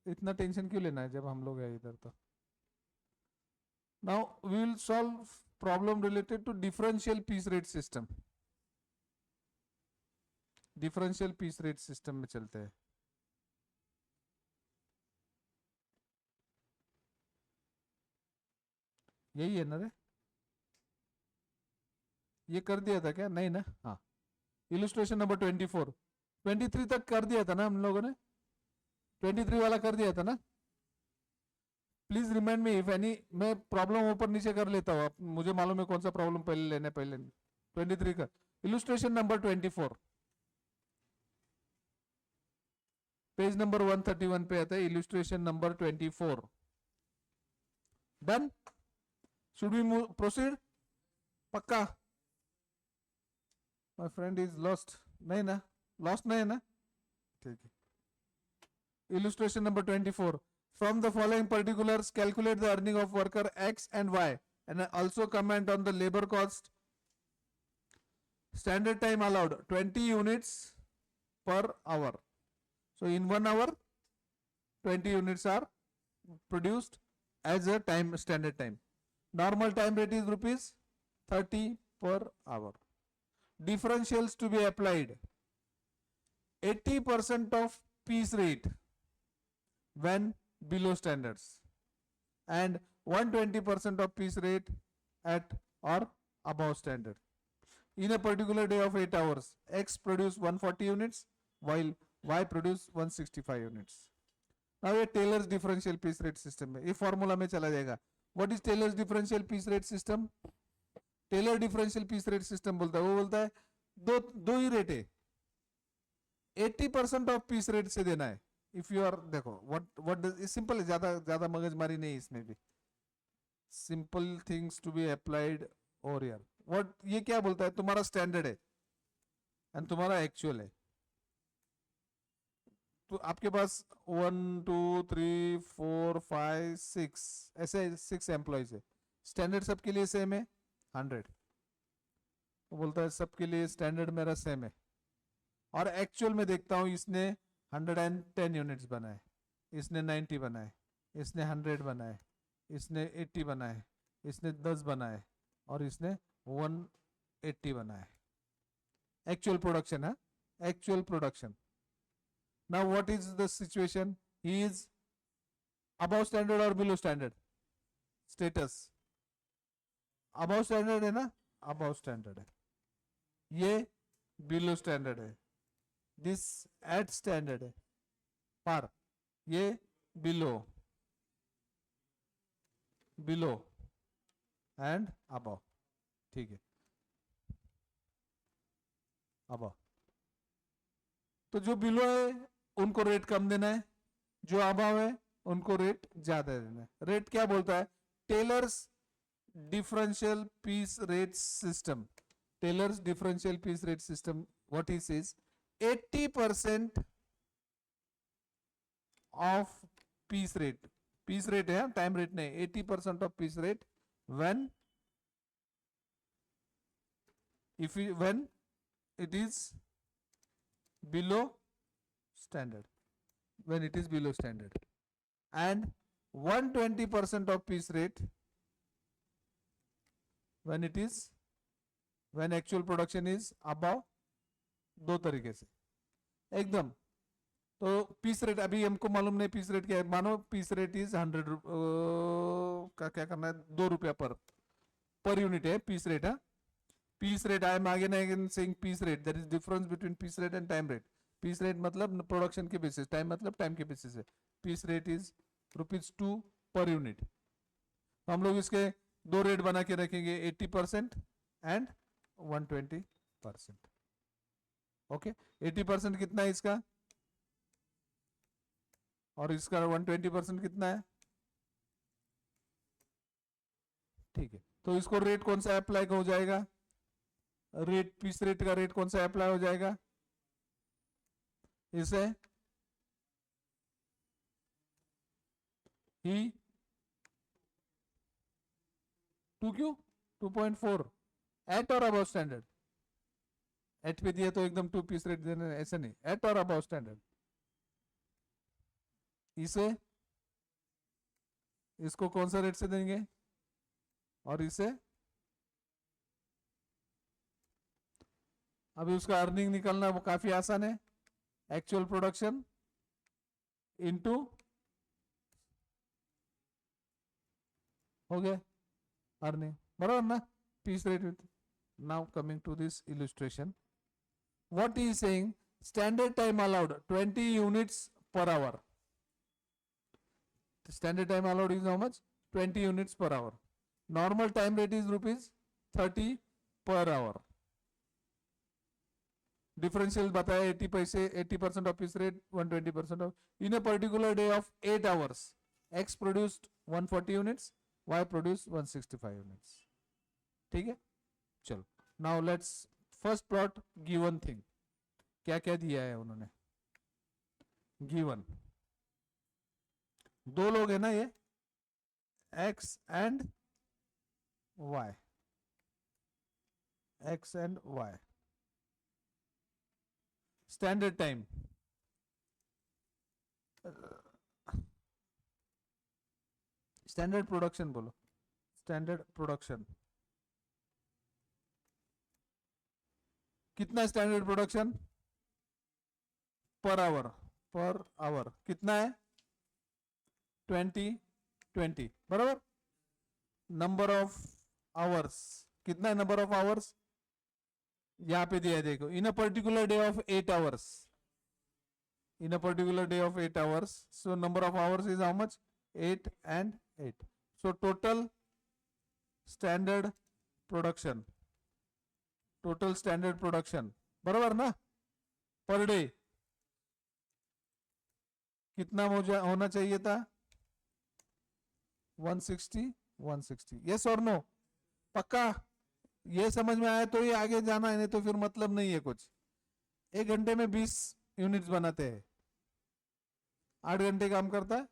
इतना टेंशन क्यों लेना है जब हम लोग हैं इधर तो. Now we will solve problem related to differential piece rate system. Differential piece rate system में चलते हैं. यही है ना रे? ये कर दिया था क्या? नहीं ना? हाँ. Illustration number 24. 23 तक कर दिया था ना हम लोगों ने? 23 वाला कर दिया था ना? Please remind me if any. मैं प्रॉब्लम ऊपर नीचे कर लेता हूँ. मुझे मालूम है कौन सा प्रॉब्लम पहले लेना है. पहले 23 का इलस्ट्रेशन नंबर 24 पेज नंबर 131 पे आता है. Illustration number 24. Done. Should we proceed? पक्का? My friend is lost. नहीं ना? लॉस्ट नहीं है ना? ठीक है. Illustration number 24. From the following particulars, calculate the earning of worker X and Y, and also comment on the labor cost. Standard time allowed 20 units per hour. So in 1 hour, 20 units are produced as a time standard time. Normal time rate is rupees 30 per hour. Differentials to be applied. 80% of piece rate when below standards, and 120% of piece rate at or above standard. In a particular day of 8 hours, X produce 140 units while Y produce 165 units. Now ये Taylor's differential piece rate system है. ये formula में चला जाएगा. What is Taylor's differential piece rate system? Taylor differential piece rate system बोलता है, वो बोलता है दो ही रेट है. 80% ऑफ पीस रेट से देना है. इफ यू आर देखो व्हाट सिंपल है. ज्यादा मगजमारी नहीं इसमें भी. Simple things to be applied और यार व्हाट ये क्या बोलता है? तुम्हारा स्टैंडर्ड है एंड तुम्हारा एक्चुअल है. तो आपके पास 1 2 3 4 5 6 ऐसे 6 एम्प्लॉयज है. स्टैंडर्ड सबके लिए सेम है 100. वो बोलता है सबके लिए स्टैंडर्ड मेरा सेम है. और एक्चुअल में देखता हूँ इसने 110 यूनिट्स बनाए, इसने 90 बनाए, इसने 100 बनाए, इसने 80 बनाए, इसने 10 बनाए और इसने 180 बनाए. एक्चुअल प्रोडक्शन है. Actual production. Now what is the situation? He is above standard और below standard? Status above standard है ना? अबव स्टैंडर्ड है. ये बिलो स्टैंडर्ड है. दिस एट स्टैंडर्ड है पर ये बिलो बिलो एंड अबव. ठीक है. अबव. तो जो बिलो है उनको रेट कम देना है, जो अबव है उनको रेट ज्यादा देना है. रेट क्या बोलता है? Taylor's differential piece rate system. Taylor's differential piece rate system, what he says, 80% of piece rate है, time rate नहीं, 80% of piece rate when when it is below standard, and 120% of piece rate when actual production is above. दो तरीके से एकदम. तो piece rate अभी हमको मालूम नहीं पीस रेट क्या है. मानो पीस रेट इज 100 का क्या करना है, ₹2 पर यूनिट है पीस रेट. है piece rate. I am again saying piece rate. There is difference between piece rate and time rate. Piece rate मतलब प्रोडक्शन के बेसिस, टाइम मतलब टाइम के बेसिस है. Piece rate is ₹2 per unit. तो हम लोग इसके दो रेट बना के रखेंगे, 80% एंड 120%. ओके 80% कितना है इसका और इसका 120% कितना है? ठीक है. तो इसको रेट कौन सा अप्लाई हो जाएगा? रेट पीस रेट का रेट कौन सा अप्लाई हो जाएगा? इसे ही 2.4 एट और अबव स्टैंडर्ड. एट पे दिया तो एकदम 2 पीस रेट देना, ऐसा नहीं, एट और अबव स्टैंडर्ड. इसे इसको कौन सा रेट से देंगे और इसे अभी उसका अर्निंग निकालना वो काफी आसान है. एक्चुअल प्रोडक्शन इनटू हो गया अर्निंग, बराबर ना. Piece rate with. Now coming to this illustration, what he is saying, standard time allowed 20 units per hour. The standard time allowed is how much? 20 units per hour. Normal time rate is ₹30 per hour. Differential बताया 80 पैसे, 80% of piece rate, 120% of. In a particular day of 8 hours, X produced 140 units, Y produced 165 units. ठीक है. चलो. Now let's first plot given thing. क्या क्या दिया है उन्होंने? गिवन दो लोग है ना, ये X and Y. X and Y. Standard time, standard production बोलो. स्टैंडर्ड प्रोडक्शन कितना? स्टैंडर्ड प्रोडक्शन पर आवर कितना है? 20 बराबर. नंबर ऑफ आवर्स कितना है? नंबर ऑफ आवर्स यहां पे दिया है देखो. In a particular day of 8 hours, in a particular day of 8 hours, so number of hours is how much? 8 and 8. So total standard production, total standard production बराबर ना, per day कितना होना चाहिए था? 160. यस और नो? पक्का ये समझ में आया तो ये आगे जाना है, नहीं तो फिर मतलब नहीं है कुछ. 1 घंटे में 20 यूनिट्स बनाते हैं, 8 घंटे काम करता है,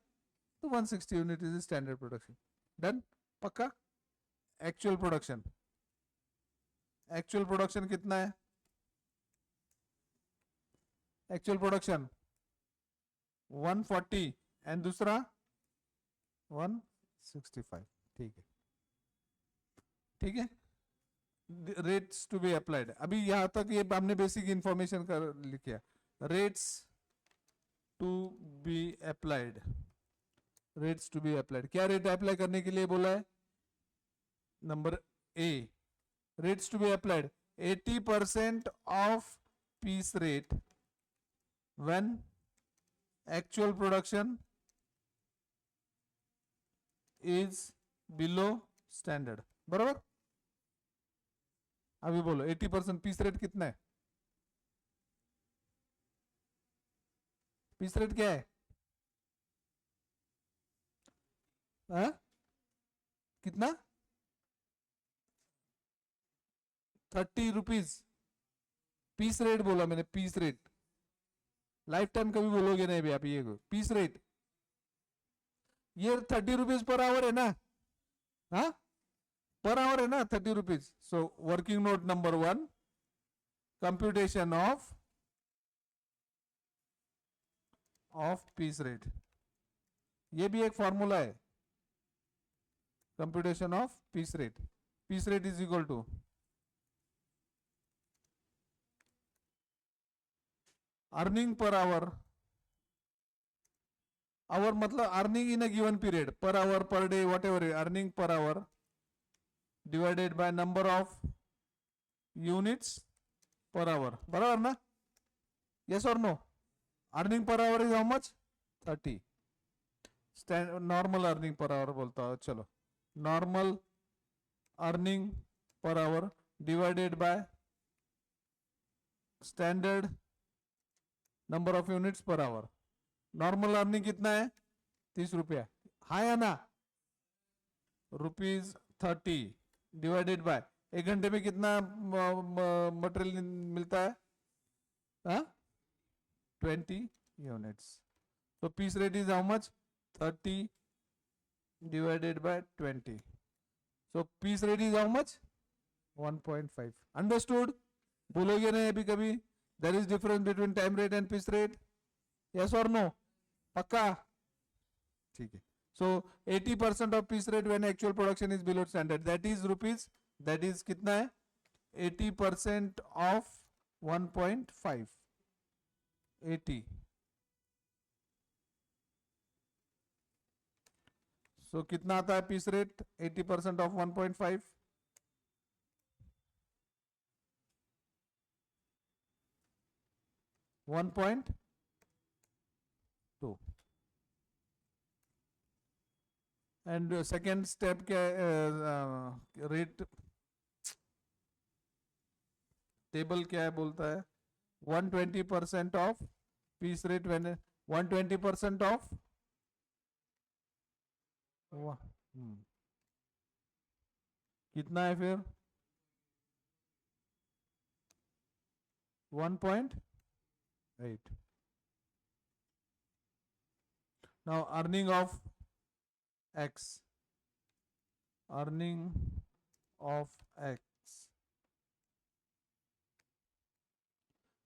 तो 160 unit is standard production. Done. पक्का. एक्चुअल प्रोडक्शन, एक्चुअल प्रोडक्शन कितना है? एक्चुअल प्रोडक्शन 140 एंड दूसरा 165. ठीक है. ठीक है. Rates to be applied. अभी यहां तक ये हमने बेसिक इंफॉर्मेशन कर लिखा. Rates to be applied, rates to be applied. क्या रेट अप्लाई करने के लिए बोला है? Number A, rates to be applied 80% of piece rate when actual production is below standard. बराबर. अभी बोलो 80% पीस रेट कितना है? पीस रेट क्या है? हाँ? कितना? 30 रुपीज पीस रेट बोला मैंने, पीस रेट। लाइफ टाइम कभी बोलोगे नहीं भी आप ये पीस रेट। ये 30 रुपीज पर आवर है ना? हाँ, पर आवर है ना 30 rupees. So working note number 1, computation of piece rate, ये भी एक फॉर्मूला है, computation of piece rate. Piece rate is equal to earning per hour, hour मतलब earning in a given period, per hour, per day, whatever, earning per hour divided by number of units per hour, बराबर ना? Yes और no? Earning per hour is how much? 30। Normal earning per our बोलता हूँ, चलो normal earning per hour divided by standard number of units per our. Normal earning कितना है? 30 रुपया, हाँ या ना? ₹30 डिवाइडेड बाय एक घंटे में कितना मटेरियल मिलता है? हाँ, 20 यूनिट्स। तो piece rate is how much? 30 divided by 20. So piece rate is how much? 1.5. Understood? बोलोगे नहीं अभी कभी? There is difference between time rate and piece rate. Yes or no? पक्का? ठीक है. So 80% of piece rate when actual production is below standard. That is rupees. That is कितना है? 80% of 1.5. 80. So कितना आता है piece rate? 80% of 1.5. 1.2. And second step क्या है? रेट टेबल क्या है बोलता है? 120% of piece rate when 120% of कितना है फिर? 1.8. Now earning of x, earning of x,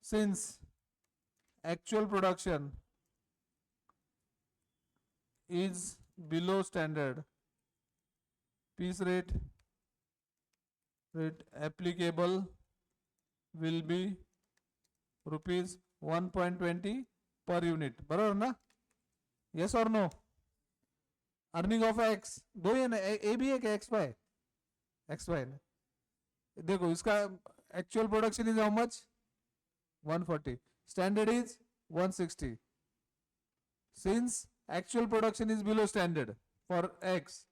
since actual production is below standard, piece rate applicable will be rupees 1.20 per unit, बराबर ना? यस और नो? अर्निंग ऑफ एक्स दो ही ना, ए भी है क्या? एक्स वाई, एक्स वाई ना? देखो इसका actual production is how much? 140. Standard is 160. Since actual production is below standard for X,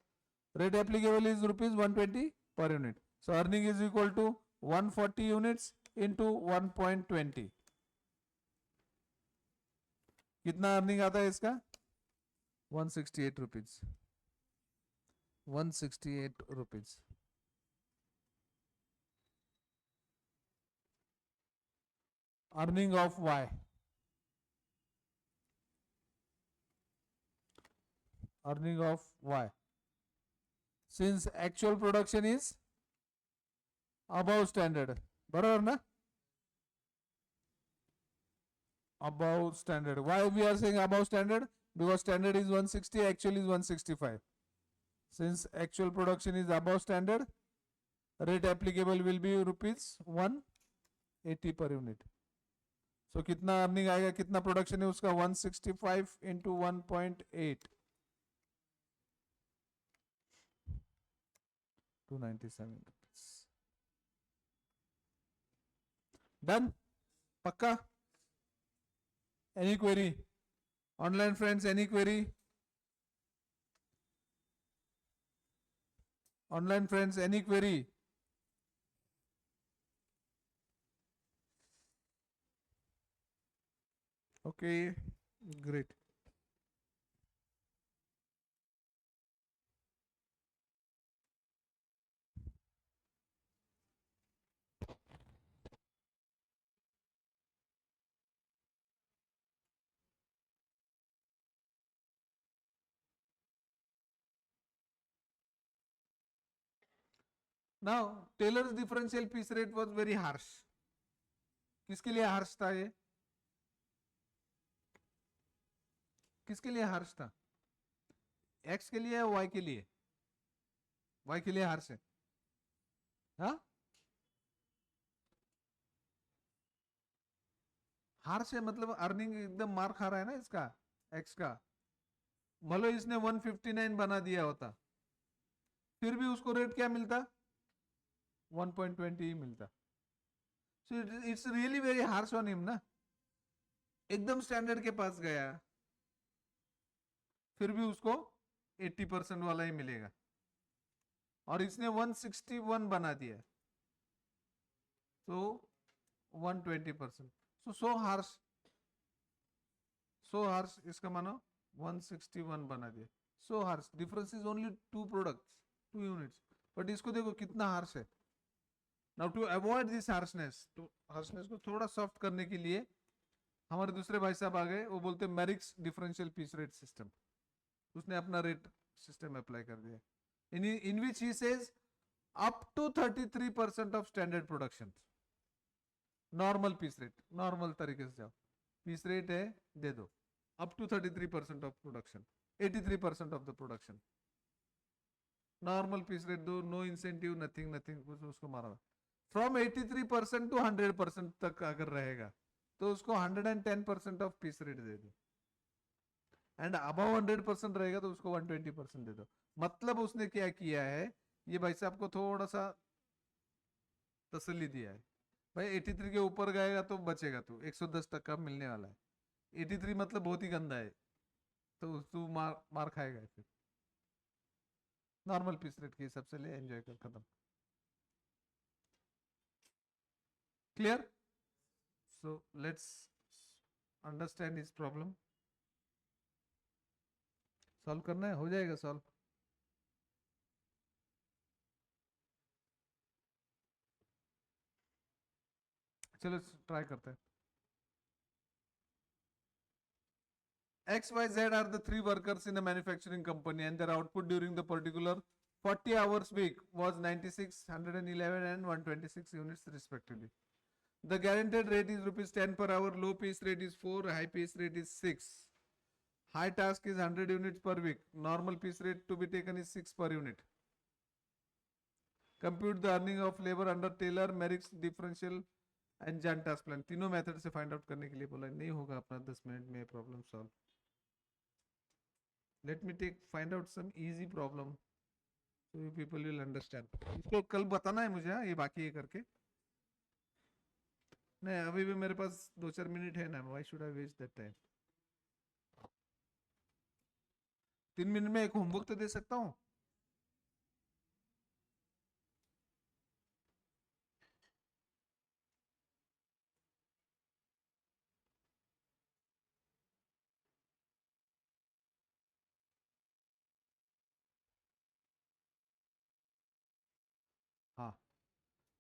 rate applicable is rupees 120 per unit. So earning is equal to 140 units into 1.20. कितना earning आता है इसका? 168 rupees. 168 rupees. Earning of Y, earning of Y, since actual production is above standard, बराबर ना? Above standard. Why we are saying above standard? Because standard is 160, actual is 165. Since actual production is above standard, rate applicable will be rupees 180 per unit. So कितना earning आएगा? कितना production है उसका? 165 into 1.8, 297 rupees. Done? पक्का? Any query? Online friends, any query? Online friends, any query? Okay, great. Now Taylor's differential piece rate was very harsh. किसके लिए harsh था ये? किसके लिए हार्श था? एक्स के लिए या वाई के लिए? वाई के लिए हार्श है. हाँ, हार्श है मतलब अर्निंग एकदम मार खा रहा है ना इसका, एक्स का. भले इसने 159 बना दिया होता, फिर भी उसको रेट क्या मिलता? 1.20 ही मिलता. So it's really very harsh on him ना. एकदम स्टैंडर्ड के पास गया, फिर भी उसको 80% वाला ही मिलेगा, और इसने 161 बना दिया, तो 120%. सो हार्श, सो हार्श, इसका मानो 161 बना दिया. So harsh. Difference is only 2 products, 2 units, but इसको देखो कितना हार्श है. Now to avoid this harshness, तो हार्शनेस को थोड़ा सॉफ्ट करने के लिए हमारे दूसरे भाई साहब आ गए. वो बोलते Merrick's differential piece rate system. उसने अपना रेट सिस्टम अप्लाई कर दिया, in which he says up to 33% of standard production. Normal piece rate, normal तरीके से जाओ, पीस रेट है दे दो, up to 33% of production, 83% of the production. Normal piece rate दो, नो इंसेंटिव, नथिंग नथिंग, उसको मारा. फ्रॉम 83% टू 100% तक अगर रहेगा तो उसको 110% ऑफ पीस रेट दे दो, एंड अबव 100% रहेगा तो उसको 120% दे दो. मतलब उसने क्या किया है, ये भाई साहब को थोड़ा सा तसल्ली दिया है. भाई 83 के ऊपर गएगा तो बचेगा, तू 110 तक का मिलने वाला है. 83 मतलब बहुत ही गंदा है, तो तू मार खाएगा. फिर नॉर्मल पीस रेट के हिसाब से ले, एंजॉय कर, खत्म. क्लियर? सो लेट्स अंडरस्टैंड इस प्रॉब्लम. सॉल्व करना है, हो जाएगा सॉल्व. चलो ट्राई करते हैं. X, Y, Z are the 3 workers in a manufacturing company, and their output during the particular 40 hours week was 96, 111 and 126 units respectively. The guaranteed rate is rupees 10 per hour, low piece rate is 4, high piece rate is 6. High task is 100 units per week. Normal piece rate to be taken is 6 per unit. Compute the earning of labor under Taylor, Merrick's differential and Jan task plan. तीनों method से find out करने के लिए बोला. नहीं होगा अपना 10 minute में problem solve. Let me find out some easy problem so you people will understand. इसको कल बताना है मुझे, ये बाकी है करके. नहीं, अभी भी मेरे पास 2-4 मिनट है ना. Why should I waste that time? 3 minute में एक होमवर्क तो दे सकता हूँ. हाँ.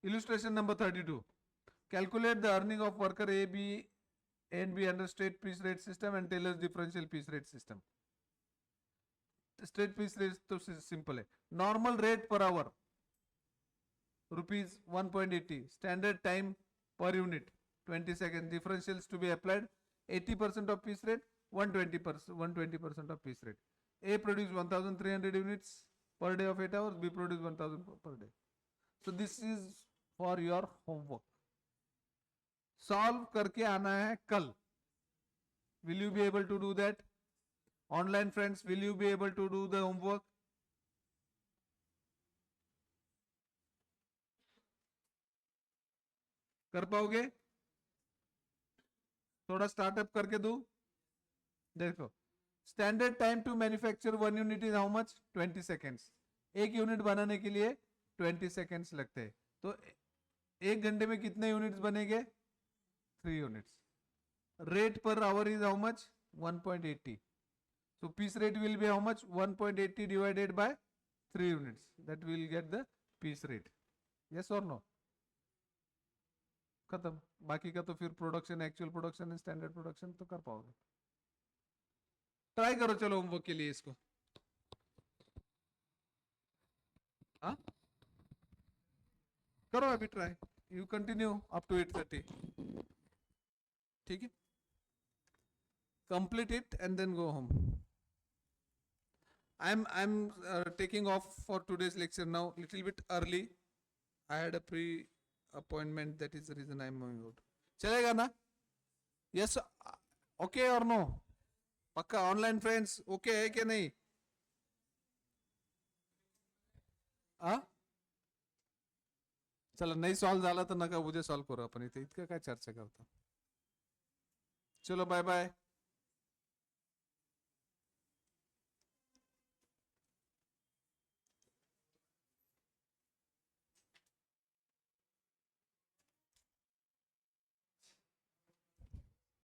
Illustration number 32. Calculate the earning of worker A, B and B under straight piece rate system and Taylor's differential piece rate system. Straight piece rate तो simple है. Normal rate per hour rupees 1.80. Standard time per unit 20 seconds. Differentials to be applied 80% of piece rate, 120% of piece rate. A produce 1300 units per day of 8 hours. B produce 1000 per day. So this is for your homework. Solve करके आना है कल. Will you be able to do that? Online friends, will you be able to do the homework? कर पाओगे? थोड़ा startup करके दू. देखो, standard time to manufacture 1 unit is how much? 20 seconds. एक यूनिट बनाने के लिए 20 सेकेंड्स लगते हैं, तो 1 घंटे में कितने यूनिट्स बनेंगे? 3 units. Rate per hour is how much? 1.80. So piece rate will be how much? 1.80 divided by 3 units. That will get the piece rate. Yes or no? खत्म. बाकी का तो फिर production, actual production and standard production तो कर पाओगे. Try करो चलो होमवर्क के लिए इसको. हाँ, करो अभी try, you continue up to 8:30. ठीक है, complete it and then go home. I'm taking off for today's lecture now, little bit early. I had a pre appointment, that is the reason I'm moving out. चलेगा ना? Yes, okay or no? पक्का online friends okay है कि नहीं? आ चला नाही solve झाला तर नका उद्या सॉल्व करू आपण, इथे इतकं काय चर्चा करता. चलो बाय बाय.